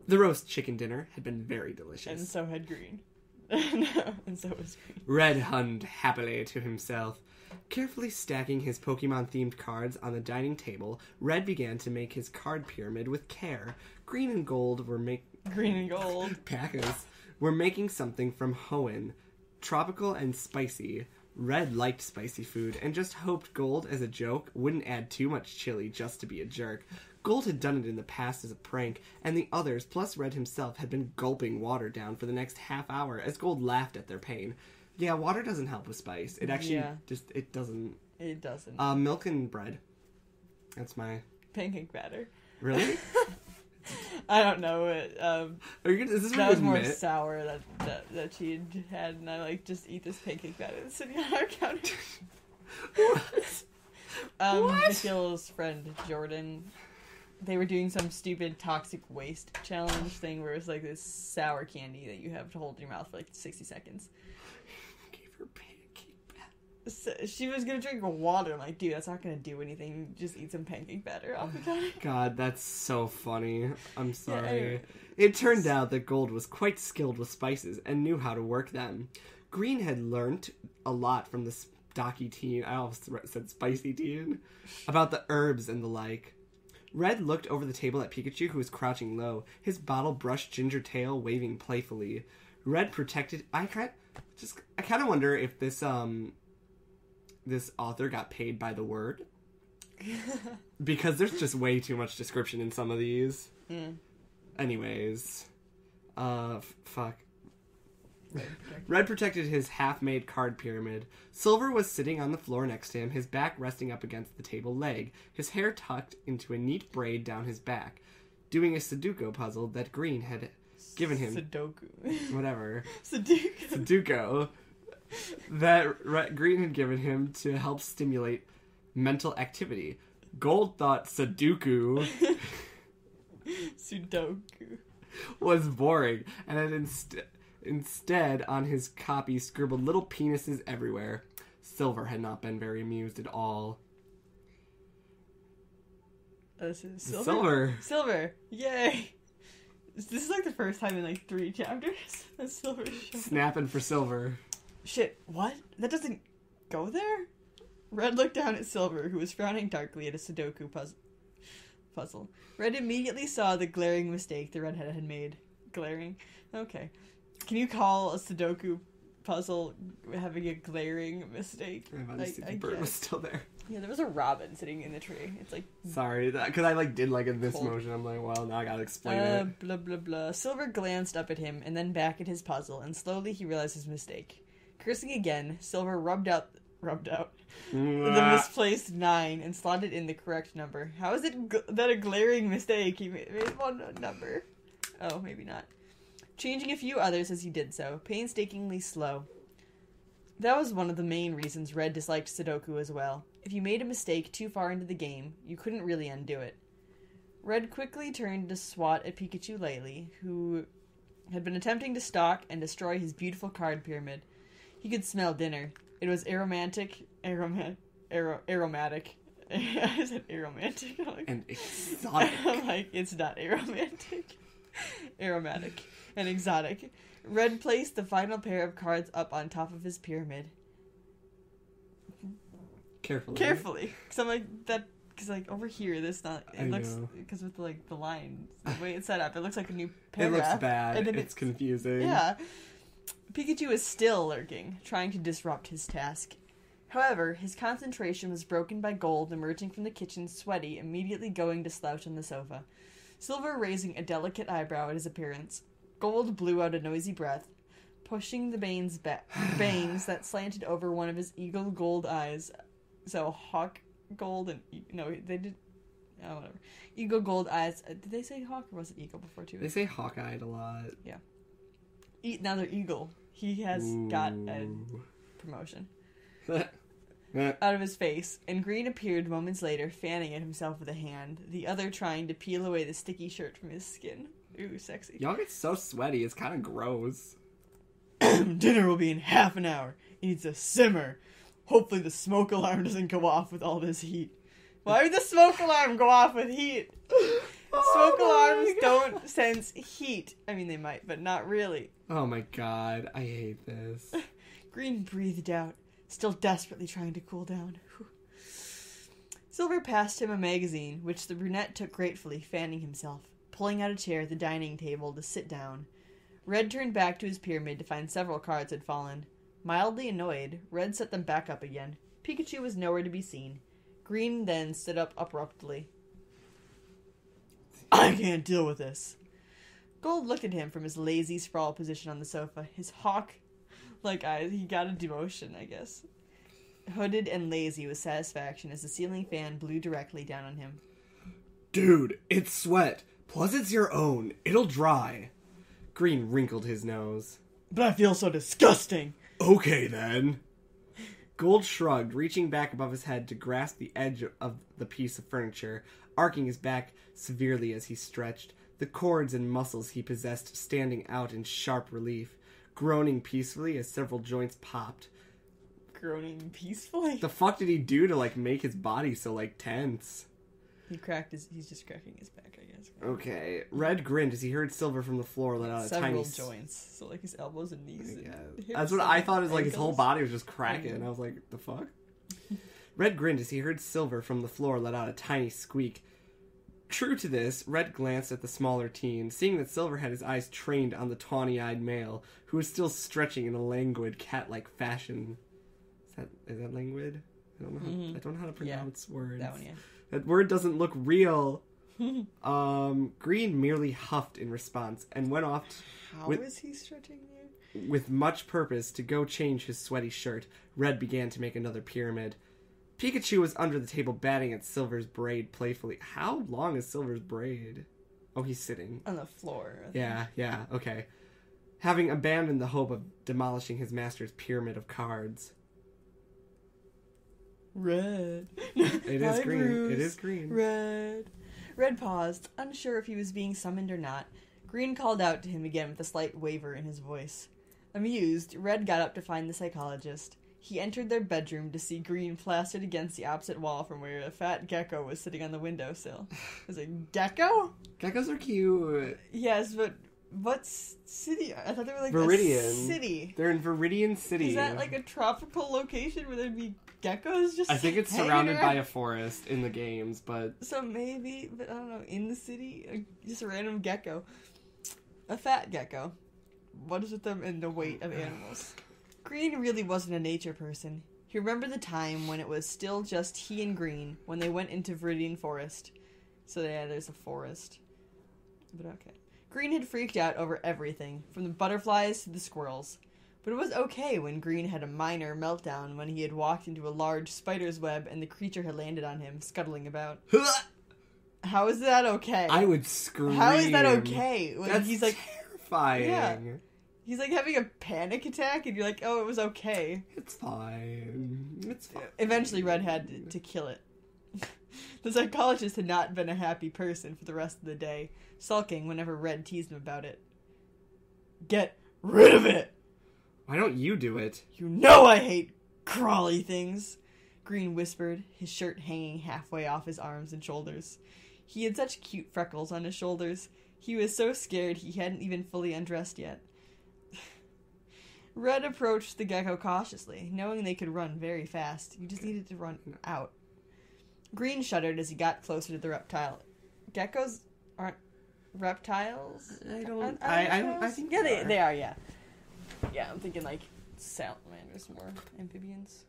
The roast chicken dinner had been very delicious. And so had Green. And so was Green. Red hummed happily to himself. Carefully stacking his Pokemon-themed cards on the dining table, Red began to make his card pyramid with care. Green and Gold were Green and gold. Packers were making something from Hoenn, tropical and spicy. Red liked spicy food and just hoped Gold, as a joke, wouldn't add too much chili just to be a jerk. Gold had done it in the past as a prank, and the others, plus Red himself, had been gulping water down for the next half hour as Gold laughed at their pain. Yeah, water doesn't help with spice. It actually it doesn't. It doesn't. Milk and bread. That's my... Pancake batter. Really? I don't know. Is this that was more sour that she had, and I just eat this pancake batter that's sitting on our counter. What? McCallum's friend Jordan, they were doing some stupid toxic waste challenge thing where it's like this sour candy that you have to hold in your mouth for 60 seconds. Gave her pancake batter. So she was gonna drink water. I'm like, dude, that's not gonna do anything. Just eat some pancake batter off the counter. God, that's so funny. I'm sorry. Yeah, anyway. It turned out that Gold was quite skilled with spices and knew how to work them. Green had learnt a lot from the stocky teen, I almost said spicy teen, about the herbs and the like. Red looked over the table at Pikachu, who was crouching low, his bottle-brushed ginger tail waving playfully. Red protected... I kind of wonder if this author got paid by the word. Because there's just way too much description in some of these. Mm. Anyways. Fuck. Red protected his half-made card pyramid. Silver was sitting on the floor next to him, his back resting up against the table leg, his hair tucked into a neat braid down his back, doing a Sudoku puzzle that Green had given him. Sudoku. Whatever. Sudoku. Sudoku. That Green had given him to help stimulate mental activity. Gold thought Sudoku was boring, and had Instead, on his copy, scribbled little penises everywhere. Silver had not been very amused at all. This is Silver? Silver! Silver! Yay! This is the first time in 3 chapters that Silver showed up. Snapping for Silver. Shit, what? That doesn't go there? Red looked down at Silver, who was frowning darkly at a Sudoku puzzle. Red immediately saw the glaring mistake the redhead had made. Glaring? Okay. Can you call a Sudoku puzzle having a glaring mistake? The bird was still there. Yeah, there was a robin sitting in the tree. It's sorry, because I did in this motion. I'm like, well, now I gotta explain it. Blah blah blah. Silver glanced up at him and then back at his puzzle, and slowly he realized his mistake. Cursing again, Silver rubbed out the misplaced 9 and slotted in the correct number. How is it that a glaring mistake? He made one number. Oh, maybe not. Changing a few others as he did so, painstakingly slow. That was one of the main reasons Red disliked Sudoku as well. If you made a mistake too far into the game, you couldn't really undo it. Red quickly turned to swat at Pikachu laylee, who had been attempting to stalk and destroy his beautiful card pyramid. He could smell dinner. It was aromatic. I said aromantic. And exotic. I'm it's not aromantic. Aromatic and exotic. Red placed the final pair of cards up on top of his pyramid. Carefully. Because I'm that... Because, over here, this not... It looks... Because with, the lines, the way it's set up, it looks like a new paragraph. It looks bad. And then it's confusing. Yeah. Pikachu is still lurking, trying to disrupt his task. However, his concentration was broken by Gold emerging from the kitchen sweaty, immediately going to slouch on the sofa. Silver raising a delicate eyebrow at his appearance. Gold blew out a noisy breath, pushing the bangs that slanted over one of his eagle gold eyes so gold and no, they did. Oh, whatever. Eagle gold eyes. Did they say hawk or was it eagle before too? They say hawk-eyed a lot. Yeah. Now they're eagle. He has got a promotion out of his face, and Green appeared moments later, fanning at himself with a hand, the other trying to peel away the sticky shirt from his skin. Ooh, sexy. Y'all get so sweaty, it's kind of gross. Dinner will be in half an hour. It needs to simmer. Hopefully the smoke alarm doesn't go off with all this heat. Why would the smoke alarm go off with heat? Smoke alarms don't sense heat. I mean, they might, but not really. Oh my god, I hate this. Green breathed out, still desperately trying to cool down. Silver passed him a magazine, which the brunette took gratefully, fanning himself, pulling out a chair at the dining table to sit down. Red turned back to his pyramid to find several cards had fallen. Mildly annoyed, Red set them back up again. Pikachu was nowhere to be seen. Green then stood up abruptly. I can't deal with this. Gold looked at him from his lazy sprawl position on the sofa. His hawk-like eyes, he got a demotion, I guess. Hooded and lazy with satisfaction as the ceiling fan blew directly down on him. Dude, it's sweat. Plus it's your own. It'll dry. Green wrinkled his nose. But I feel so disgusting. Okay, then. Gold shrugged, reaching back above his head to grasp the edge of the piece of furniture, arcing his back severely as he stretched, the cords and muscles he possessed standing out in sharp relief, groaning peacefully as several joints popped. Groaning peacefully? The fuck did he do to, make his body so, tense? He's just cracking his back, I guess. Okay. Red grinned as he heard Silver from the floor let out a tiny... Several joints. So, his elbows and knees. Yeah. And That's what I thought, is his whole body was just cracking. And I was like, the fuck? Red grinned as he heard Silver from the floor let out a tiny squeak. True to this, Red glanced at the smaller teen, seeing that Silver had his eyes trained on the tawny-eyed male, who was still stretching in a languid, cat-like fashion. Is that languid? I don't know how to pronounce words. That one, yeah. That word doesn't look real. Green merely huffed in response and went off How is he stretching you? With much purpose to go change his sweaty shirt. Red began to make another pyramid. Pikachu was under the table batting at Silver's braid playfully. How long is Silver's braid? Oh, he's sitting. On the floor. Yeah, okay. Having abandoned the hope of demolishing his master's pyramid of cards. Red. It is green. Bruce. It is green. Red. Red paused, unsure if he was being summoned or not. Green called out to him again with a slight waver in his voice. Amused, Red got up to find the psychologist. He entered their bedroom to see Green plastered against the opposite wall from where a fat gecko was sitting on the windowsill. Was it gecko? Geckos are cute. Yes, but what city? I thought they were Viridian. A city. They're in Viridian City. Is that a tropical location where there'd be geckos just I think it's surrounded by a forest in the games, but... So maybe, but I don't know, in the city? Just a random gecko. A fat gecko. What is with them and the weight of animals? Green really wasn't a nature person. He remembered the time when it was still just he and Green when they went into Viridian Forest. So yeah, there's a forest. But okay. Green had freaked out over everything, from the butterflies to the squirrels. But it was okay when Green had a minor meltdown when he had walked into a large spider's web and the creature had landed on him, scuttling about. How is that okay? I would scream. How is that okay? When That's he's terrifying. Yeah. He's having a panic attack and you're like, oh, it was okay. It's fine. It's fine. Eventually Red had to kill it. The psychologist had not been a happy person for the rest of the day, sulking whenever Red teased him about it. Get rid of it! Why don't you do it? You know I hate crawly things, Green whispered, his shirt hanging halfway off his arms and shoulders. He had such cute freckles on his shoulders. He was so scared he hadn't even fully undressed yet. Red approached the gecko cautiously, knowing they could run very fast. You just needed to run out. Green shuddered as he got closer to the reptile. Geckos aren't reptiles? I think yeah, they are, yeah. Yeah, I'm thinking salamanders, more amphibians.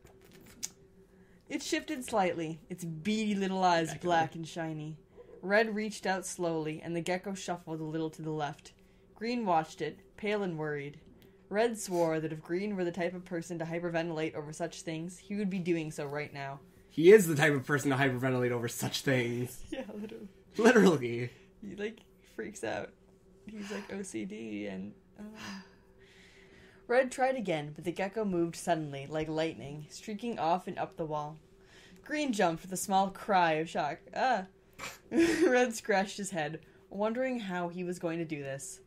It shifted slightly, its beady little eyes black and shiny. Red reached out slowly, and the gecko shuffled a little to the left. Green watched it, pale and worried. Red swore that if Green were the type of person to hyperventilate over such things, he would be doing so right now. He is the type of person to hyperventilate over such things. Yeah, literally. Literally. He, like, freaks out. He's, like, OCD and... Red tried again, but the gecko moved suddenly, like lightning, streaking off and up the wall. Green jumped with a small cry of shock. Ah! Red scratched his head, wondering how he was going to do this.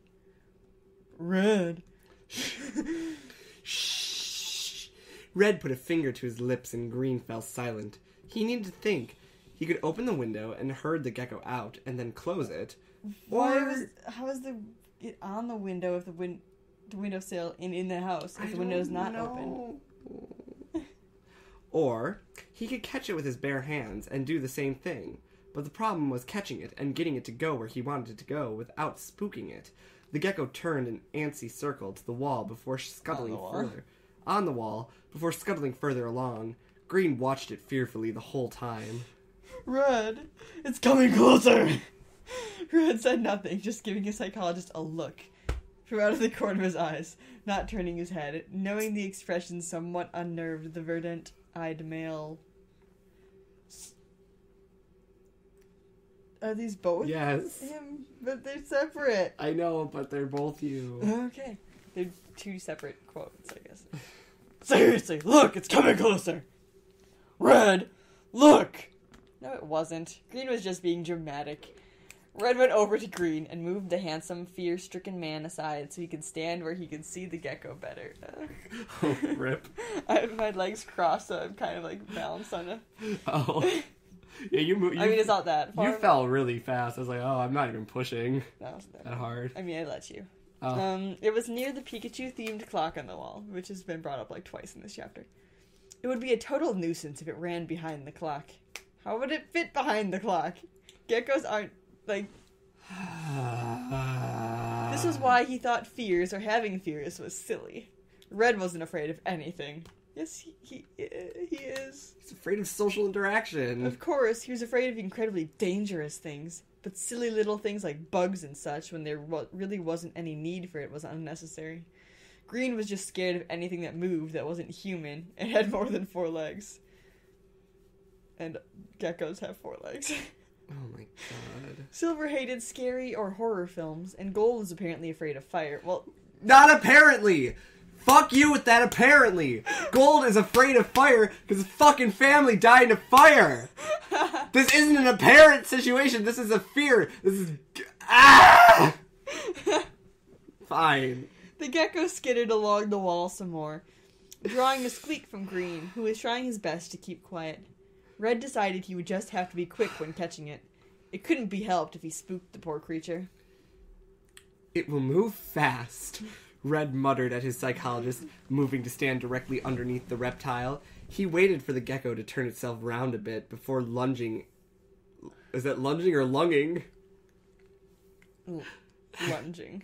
Red. Shh. Red put a finger to his lips and Green fell silent. He needed to think. He could open the window and herd the gecko out, and then close it. How is it on the window if the windowsill in the house if the window's not open? Or he could catch it with his bare hands and do the same thing. But the problem was catching it and getting it to go where he wanted it to go without spooking it. The gecko turned an antsy circle to the wall before scuttling further. On the wall, before scuttling further along. Green watched it fearfully the whole time. Red, it's coming closer! Red said nothing, just giving his psychologist a look from out of the corner of his eyes, not turning his head, knowing the expression somewhat unnerved the verdant-eyed male. Are these both Yes. him? But they're separate. I know, but they're both you. Okay. They're two separate quotes, I guess. Seriously, look, it's coming closer! Red, look! No, it wasn't. Green was just being dramatic. Red went over to Green and moved the handsome, fear-stricken man aside so he could stand where he could see the gecko better. Oh, rip. I have my legs crossed, so I'm kind of like balanced on it. Oh. Yeah, you moved. I mean, it's not that far. You fell really fast. I was like, oh, I'm not even pushing No, that hard. I mean, I let you. Oh. It was near the Pikachu-themed clock on the wall, which has been brought up like twice in this chapter. It would be a total nuisance if it ran behind the clock. How would it fit behind the clock? Geckos aren't, like... This was why he thought fears, or having fears, was silly. Red wasn't afraid of anything. Yes, he is. He's afraid of social interaction. Of course, he was afraid of incredibly dangerous things, but silly little things like bugs and such, when there really wasn't any need for it, was unnecessary. Green was just scared of anything that moved that wasn't human and had more than 4 legs. And geckos have 4 legs. Oh my god. Silver hated scary or horror films, and Gold was apparently afraid of fire. Well, not apparently! Fuck you with that apparently! Gold is afraid of fire because his fucking family died in a fire! This isn't an apparent situation, this is a fear! This is... Ah! Fine. The gecko skittered along the wall some more, drawing a squeak from Green, who was trying his best to keep quiet. Red decided he would just have to be quick when catching it. It couldn't be helped if he spooked the poor creature. It will move fast, Red muttered at his psychologist, moving to stand directly underneath the reptile. He waited for the gecko to turn itself round a bit before lunging. Is that lunging or lunging? Lunging.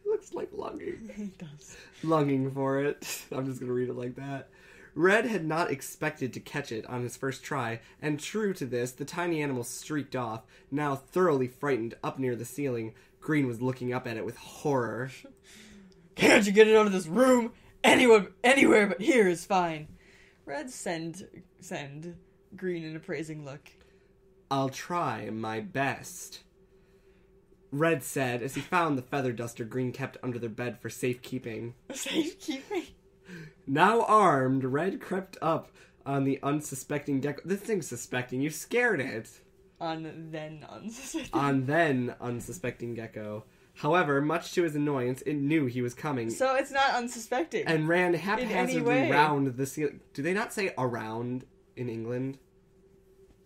Looks like lunging. It does. Lunging for it. I'm just going to read it like that. Red had not expected to catch it on his first try, and true to this, the tiny animal streaked off, now thoroughly frightened, up near the ceiling. Green was looking up at it with horror. Can't you get it out of this room? Anywhere but here is fine. Red send Green an appraising look. I'll try my best, Red said as he found the feather duster Green kept under their bed for safekeeping. Safekeeping? Now armed, Red crept up on the unsuspecting gecko. This thing's suspecting. You scared it. On then unsuspecting gecko. However, much to his annoyance, it knew he was coming. So it's not unsuspecting. And ran haphazardly round the ceiling. Do they not say around in England?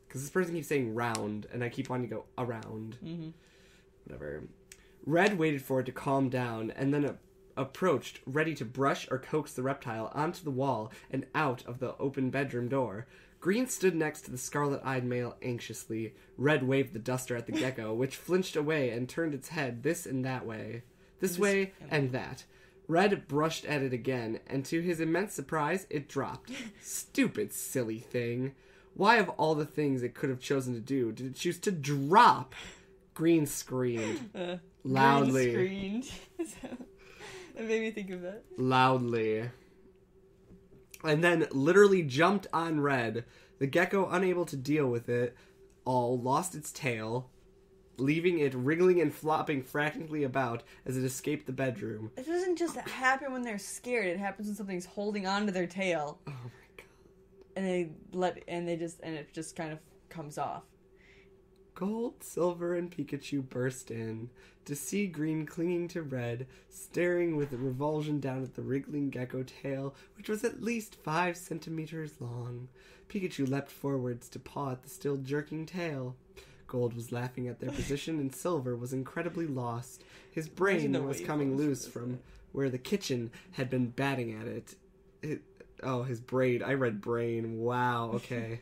Because this person keeps saying round, and I keep wanting to go around. Mm-hmm. Whatever. Red waited for it to calm down, and then approached, ready to brush or coax the reptile onto the wall and out of the open bedroom door. Green stood next to the scarlet-eyed male anxiously. Red waved the duster at the gecko, which flinched away and turned its head this and that way. This way and that. Red brushed at it again, and to his immense surprise, it dropped. Stupid, silly thing. Why, of all the things it could have chosen to do, did it choose to drop? Green screamed. Loudly. Green screamed. That made me think of that. Loudly. And then literally jumped on Red. The gecko, unable to deal with it all, lost its tail, leaving it wriggling and flopping frantically about as it escaped the bedroom. It doesn't just happen when they're scared. It happens when something's holding on to their tail. Oh my god. And it just kind of comes off. Gold, Silver, and Pikachu burst in to see Green clinging to Red, staring with revulsion down at the wriggling gecko tail, which was at least 5 centimeters long. Pikachu leapt forwards to paw at the still jerking tail. Gold was laughing at their position, and Silver was incredibly lost. His brain was coming loose from where the kitchen had been batting at it. His braid. I read brain. Wow, okay.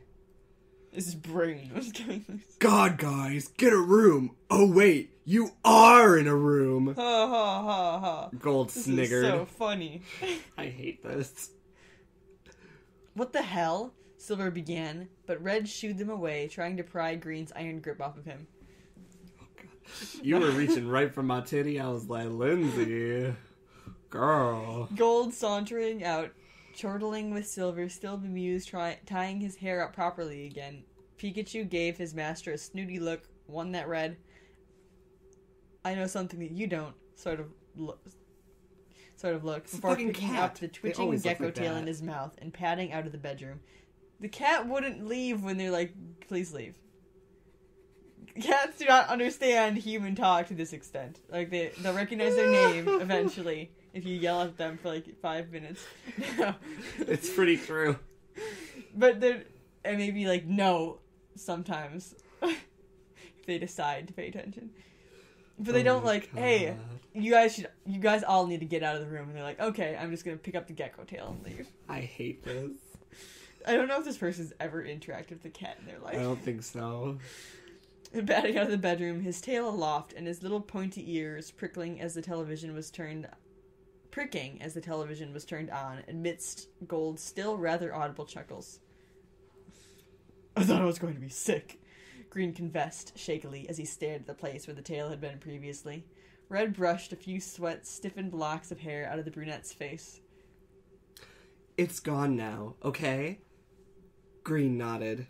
His brain was coming loose. God, guys, get a room. Oh, wait, you are in a room. Ha ha ha ha. Gold sniggered. This is so funny. I hate this. What the hell? Silver began, but Red shooed them away, trying to pry Green's iron grip off of him. Oh, God. You were reaching right for my titty. I was like, Lindsay, girl. Gold sauntering out, chortling with Silver, still bemused, tying his hair up properly again. Pikachu gave his master a snooty look, one that read, "I know something that you don't," sort of look, before picking up the twitching gecko tail in his mouth and padding out of the bedroom. The cat wouldn't leave when they're like, "Please leave." Cats do not understand human talk to this extent. Like, they'll recognize their name eventually if you yell at them for like 5 minutes. No. It's pretty true. But they're, and maybe like no sometimes if they decide to pay attention. But they don't like, God. Hey, you guys all need to get out of the room. And they're like, okay, I'm just gonna pick up the gecko tail and leave. I hate this. I don't know if this person's ever interacted with a cat in their life. I don't think so. Batting out of the bedroom, his tail aloft and his little pointy ears pricking as the television was turned on, amidst Gold's still rather audible chuckles. I thought I was going to be sick, Green confessed shakily as he stared at the place where the tail had been previously. Red brushed a few sweat-stiffened locks of hair out of the brunette's face. It's gone now, okay? Green nodded.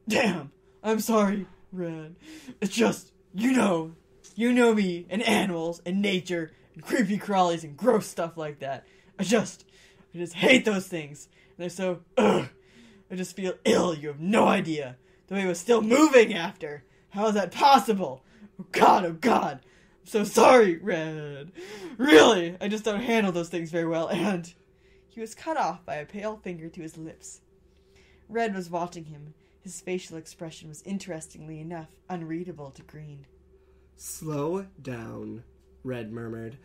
Damn, I'm sorry, Red. It's just, you know me, and animals, and nature, and creepy crawlies, and gross stuff like that. I just hate those things. And they're so, ugh. I just feel ill, you have no idea. The way it was still moving after. How is that possible? Oh God, I'm so sorry, Red. Really, I just don't handle those things very well, and... He was cut off by a pale finger to his lips. Red was watching him. His facial expression was interestingly enough unreadable to Green. Slow down, Red murmured,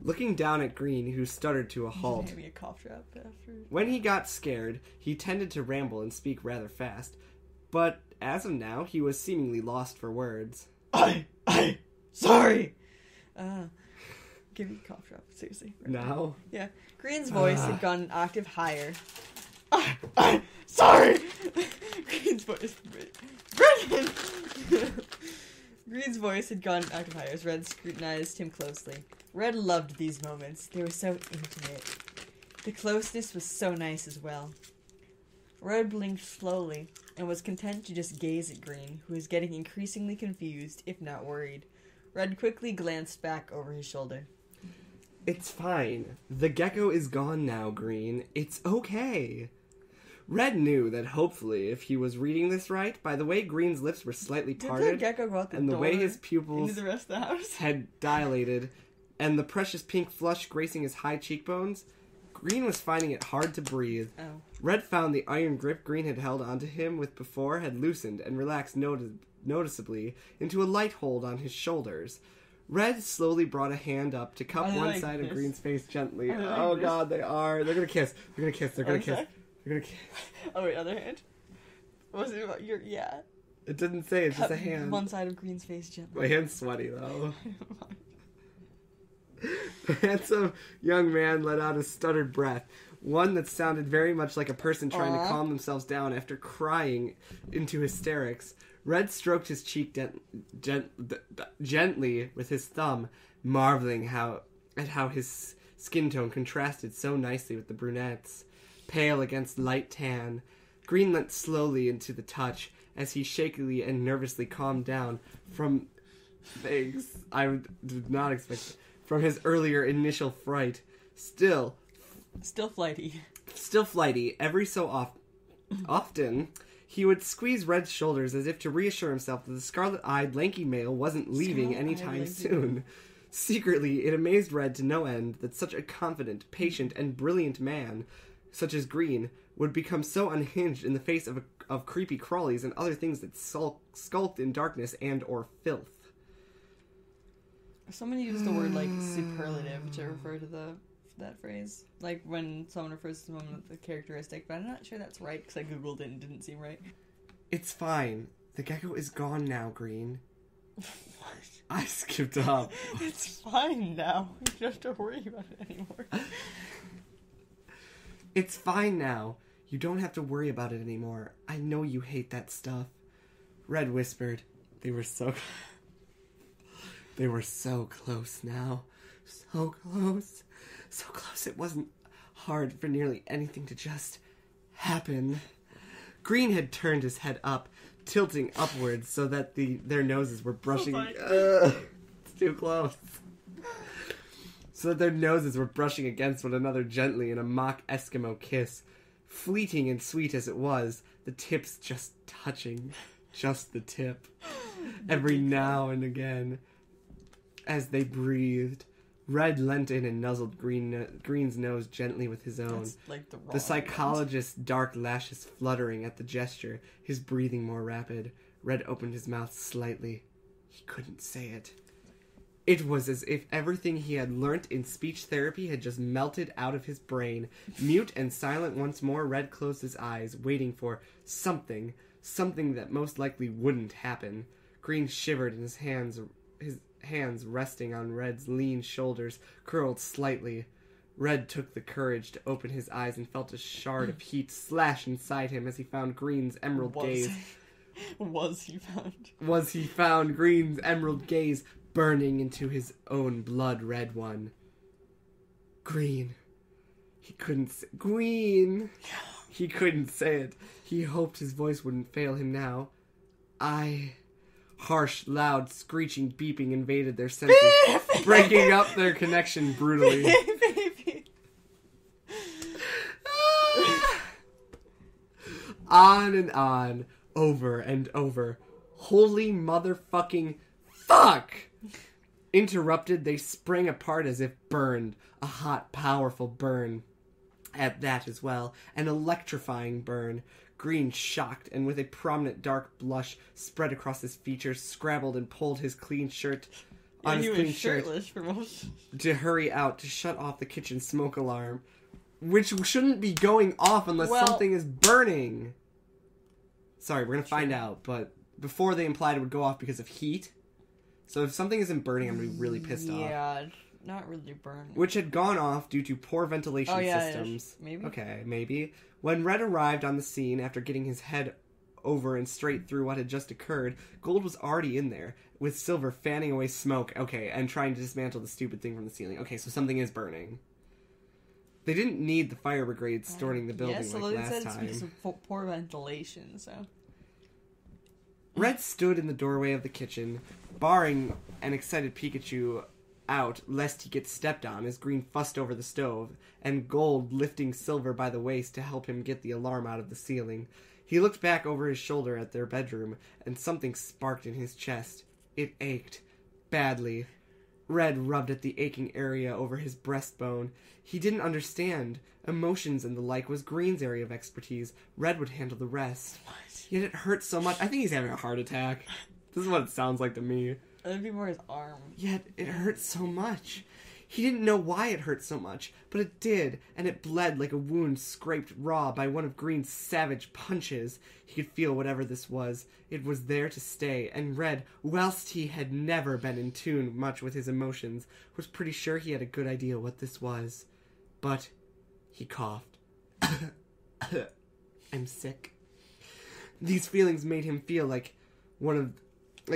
looking down at Green, who stuttered to a halt. Maybe a cough drop after. When he got scared, he tended to ramble and speak rather fast, but as of now, he was seemingly lost for words. Sorry! Give me a cough drop, seriously. Right now? Yeah. Green's voice had gone an octave higher. Sorry! Green's voice... Green's voice had gone an octave higher as Red scrutinized him closely. Red loved these moments. They were so intimate. The closeness was so nice as well. Red blinked slowly and was content to just gaze at Green, who was getting increasingly confused, if not worried. Red quickly glanced back over his shoulder. It's fine. The gecko is gone now, Green. It's okay. Red knew that hopefully, if he was reading this right, by the way Green's lips were slightly parted, did the gecko go out the and the door way his pupils into the rest of the house? had dilated, and the precious pink flush gracing his high cheekbones, Green was finding it hard to breathe. Oh. Red found the iron grip Green had held onto him with before had loosened and relaxed noticeably into a light hold on his shoulders. Red slowly brought a hand up to cup one side of Green's face gently. Oh God, they are. They're gonna kiss. They're gonna kiss. They're gonna kiss. They're gonna kiss. Oh wait, other hand? Was it about your... Yeah. It didn't say, it's just a hand. One side of Green's face gently. My hand's sweaty though. The handsome young man let out a stuttered breath, one that sounded very much like a person trying to calm themselves down after crying into hysterics. Red stroked his cheek gently with his thumb, marveling at how his skin tone contrasted so nicely with the brunette's, pale against light tan. Green leant slowly into the touch as he shakily and nervously calmed down from things I did not expect from his earlier initial fright. Still flighty. Every so often, he would squeeze Red's shoulders as if to reassure himself that the scarlet-eyed, lanky male wasn't leaving anytime soon. Secretly, it amazed Red to no end that such a confident, patient, and brilliant man, such as Green, would become so unhinged in the face of creepy crawlies and other things that skulked in darkness and or filth. Someone used the word, superlative to refer to that phrase. Like, when someone refers to someone with a characteristic, but I'm not sure that's right, because I googled it and it didn't seem right. It's fine. The gecko is gone now, Green. What? I skipped up. It's fine now. You don't have to worry about it anymore. It's fine now. You don't have to worry about it anymore. I know you hate that stuff. Red whispered. They were so close now. So close. So close it wasn't hard for nearly anything to just happen. Green had turned his head up, tilting upwards so that their noses were brushing... it's too close. So that their noses were brushing against one another gently in a mock Eskimo kiss. Fleeting and sweet as it was, the tips just touching. Just the tip. Every now and again. As they breathed, Red leant in and nuzzled Green's nose gently with his own. That's like the psychologist's dark lashes fluttering at the gesture, his breathing more rapid. Red opened his mouth slightly. He couldn't say it. It was as if everything he had learnt in speech therapy had just melted out of his brain. Mute and silent once more, Red closed his eyes, waiting for something that most likely wouldn't happen. Green shivered and his hands resting on Red's lean shoulders curled slightly. Red took the courage to open his eyes and felt a shard of heat slash inside him as he found Green's emerald gaze. Was he found Green's emerald gaze burning into his own blood-red one. Green. He couldn't say... Green! He couldn't say it. He hoped his voice wouldn't fail him now. Harsh, loud, screeching beeping invaded their senses, breaking up their connection brutally. On and on, over and over. Holy motherfucking fuck! Interrupted, they sprang apart as if burned. A hot, powerful burn. At that as well. An electrifying burn. Green, shocked, and with a prominent dark blush spread across his features, scrabbled and pulled his clean shirt on his clean shirt for most. To hurry out to shut off the kitchen smoke alarm, which shouldn't be going off unless something is burning. Sorry, we're gonna find out, but before they implied it would go off because of heat. So if something isn't burning, I'm gonna be really pissed off. Yeah, not really burning. Which had gone off due to poor ventilation systems. Maybe. Okay, maybe. When Red arrived on the scene after getting his head over and straight through what had just occurred, Gold was already in there, with Silver fanning away smoke, and trying to dismantle the stupid thing from the ceiling. Okay, so something is burning. They didn't need the fire brigade storming the building like last time. It's because of poor ventilation, so... Red stood in the doorway of the kitchen, barring an excited Pikachu out lest he get stepped on as Green fussed over the stove, and Gold lifting Silver by the waist to help him get the alarm out of the ceiling. He looked back over his shoulder at their bedroom, and something sparked in his chest. It ached. Badly. Red rubbed at the aching area over his breastbone. He didn't understand. Emotions and the like was Green's area of expertise. Red would handle the rest. What? Yet it hurt so much. I think he's having a heart attack. This is what it sounds like to me. That'd be more his arm. Yet it hurt so much. He didn't know why it hurt so much, but it did, and it bled like a wound scraped raw by one of Green's savage punches. He could feel whatever this was. It was there to stay, and Red, whilst he had never been in tune much with his emotions, was pretty sure he had a good idea what this was. But he coughed. I'm sick. These feelings made him feel like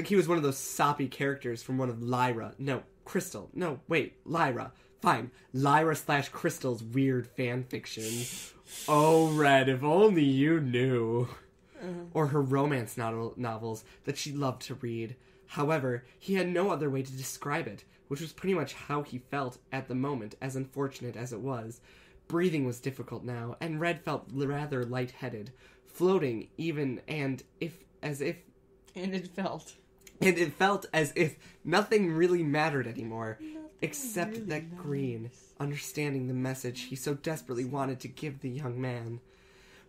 he was one of those soppy characters from one of Lyra. No, Crystal. No, wait, Lyra. Fine. Lyra/Crystal's weird fanfiction. Oh, Red, if only you knew. Or her romance novels that she loved to read. However, he had no other way to describe it, which was pretty much how he felt at the moment, as unfortunate as it was. Breathing was difficult now, and Red felt rather lightheaded, floating even, and it felt as if nothing really mattered anymore, except really that Green, understanding the message he so desperately wanted to give the young man.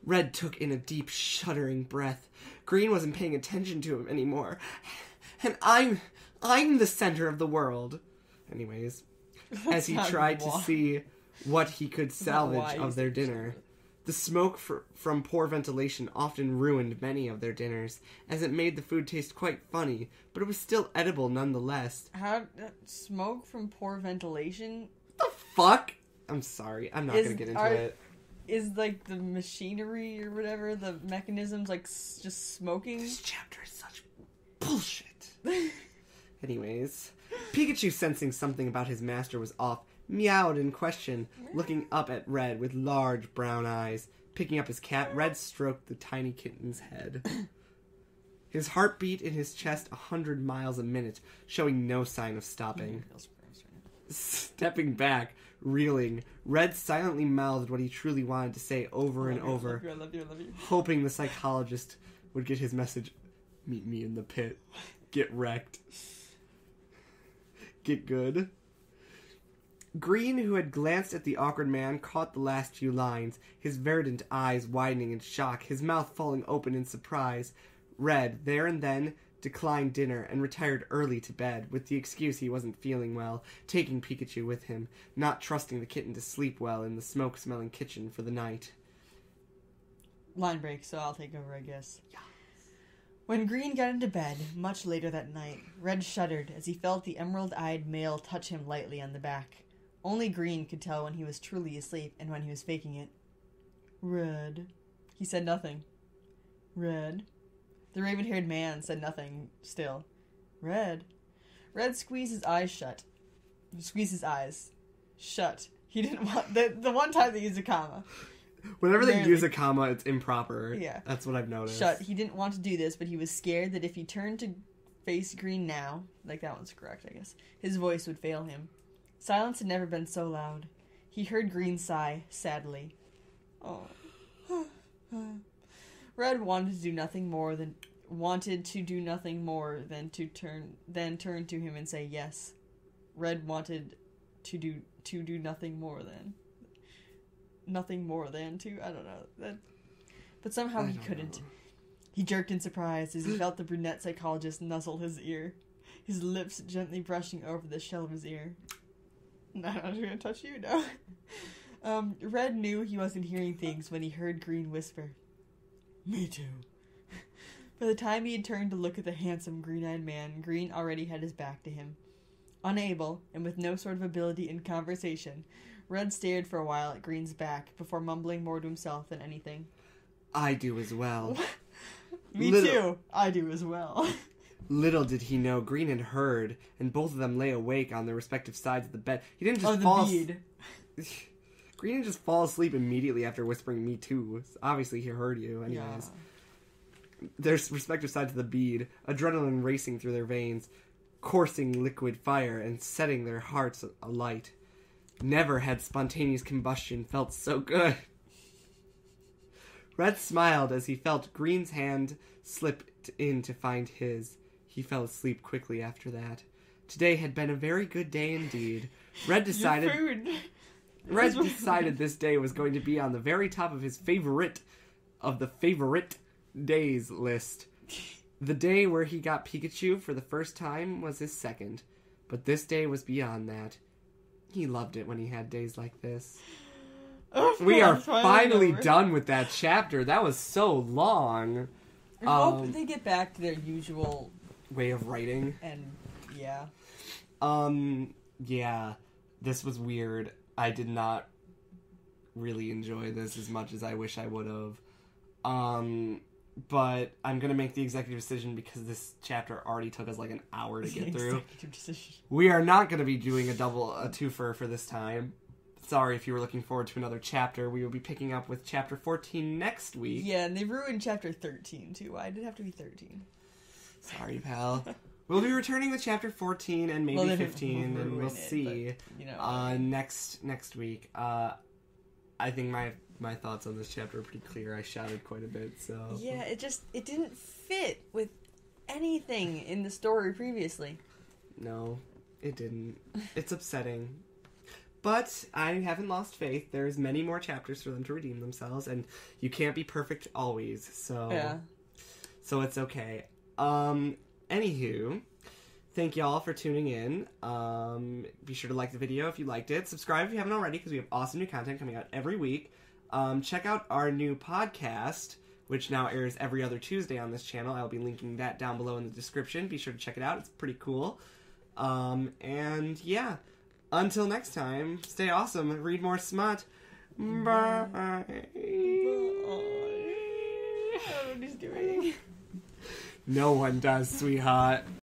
Red took in a deep, shuddering breath. Green wasn't paying attention to him anymore. And I'm the center of the world. Anyways, as he tried to see what he could salvage of their dinner. The smoke from poor ventilation often ruined many of their dinners, as it made the food taste quite funny, but it was still edible nonetheless. How smoke from poor ventilation? The fuck? I'm sorry, I'm not gonna get into it. Is, like, the machinery or whatever, the mechanisms, like, just smoking? This chapter is such bullshit. Anyways, Pikachu, sensing something about his master was off, meowed in question, looking up at Red with large brown eyes. Picking up his cat, Red stroked the tiny kitten's head. His heart beat in his chest 100 miles a minute, showing no sign of stopping. Stepping back, reeling, Red silently mouthed what he truly wanted to say over and over, I love you. hoping the psychologist would get his message. Meet me in the pit. Get wrecked. Get good. Green, who had glanced at the awkward man, caught the last few lines, his verdant eyes widening in shock, his mouth falling open in surprise. Red, there and then, declined dinner and retired early to bed, with the excuse he wasn't feeling well, taking Pikachu with him, not trusting the kitten to sleep well in the smoke-smelling kitchen for the night. Line break, so I'll take over, I guess. Yeah. When Green got into bed, much later that night, Red shuddered as he felt the emerald-eyed male touch him lightly on the back. Only Green could tell when he was truly asleep and when he was faking it. Red. He said nothing. Red. The raven-haired man said nothing still. Red. Red squeezed his eyes shut. Shut. He didn't want... The one time they used a comma. Whenever they use a comma, it's improper. Yeah. That's what I've noticed. Shut. He didn't want to do this, but he was scared that if he turned to face Green now, like that one's correct, I guess, his voice would fail him. Silence had never been so loud. He heard Green sigh, sadly. Oh. Red wanted to do nothing more than turn to him and say yes. Red wanted to do nothing more than I don't know. But somehow he couldn't. He jerked in surprise as he felt the brunette psychologist nuzzle his ear, his lips gently brushing over the shell of his ear. No, I'm not gonna touch you now. Red knew he wasn't hearing things when he heard Green whisper, "Me too." By the time he had turned to look at the handsome green-eyed man, Green already had his back to him. Unable, and with no sort of ability in conversation, Red stared for a while at Green's back before mumbling more to himself than anything. I do as well. Me too. I do as well. Little did he know, Green had heard, and both of them lay awake on their respective sides of the bed. He didn't just Green didn't just fall asleep immediately after whispering "me too." Obviously, he heard you. Anyways, their respective sides of the bead, adrenaline racing through their veins, coursing liquid fire, and setting their hearts alight. Never had spontaneous combustion felt so good. Red smiled as he felt Green's hand slip in to find his. He fell asleep quickly after that. Today had been a very good day indeed. Red decided this day was going to be on the very top of his favorite days list. The day where he got Pikachu for the first time was his second, but this day was beyond that. He loved it when he had days like this. We are finally done with that chapter. That was so long. I hope they get back to their usual way of writing. And yeah. Yeah. This was weird. I did not really enjoy this as much as I wish I would have. but I'm gonna make the executive decision because this chapter already took us like an hour to get through. Executive decision. We are not gonna be doing a twofer for this time. Sorry if you were looking forward to another chapter. We will be picking up with chapter 14 next week. Yeah, and they ruined chapter 13 too. Why did it have to be 13? Sorry, pal. We'll be returning to chapter 14 and maybe 15, and we'll see. But, you know, next week. I think my thoughts on this chapter are pretty clear. I shouted quite a bit, so... Yeah, it didn't fit with anything in the story previously. No, it didn't. It's upsetting. But I haven't lost faith. There's many more chapters for them to redeem themselves, and you can't be perfect always, so... Yeah. So it's okay. Anywho, thank y'all for tuning in. Be sure to like the video if you liked it. Subscribe if you haven't already, because we have awesome new content coming out every week. Check out our new podcast, which now airs every other Tuesday on this channel. I'll be linking that down below in the description. Be sure to check it out. It's pretty cool. And yeah, until next time, stay awesome. Read more smut. Bye. I don't know what he's doing. No one does, sweetheart.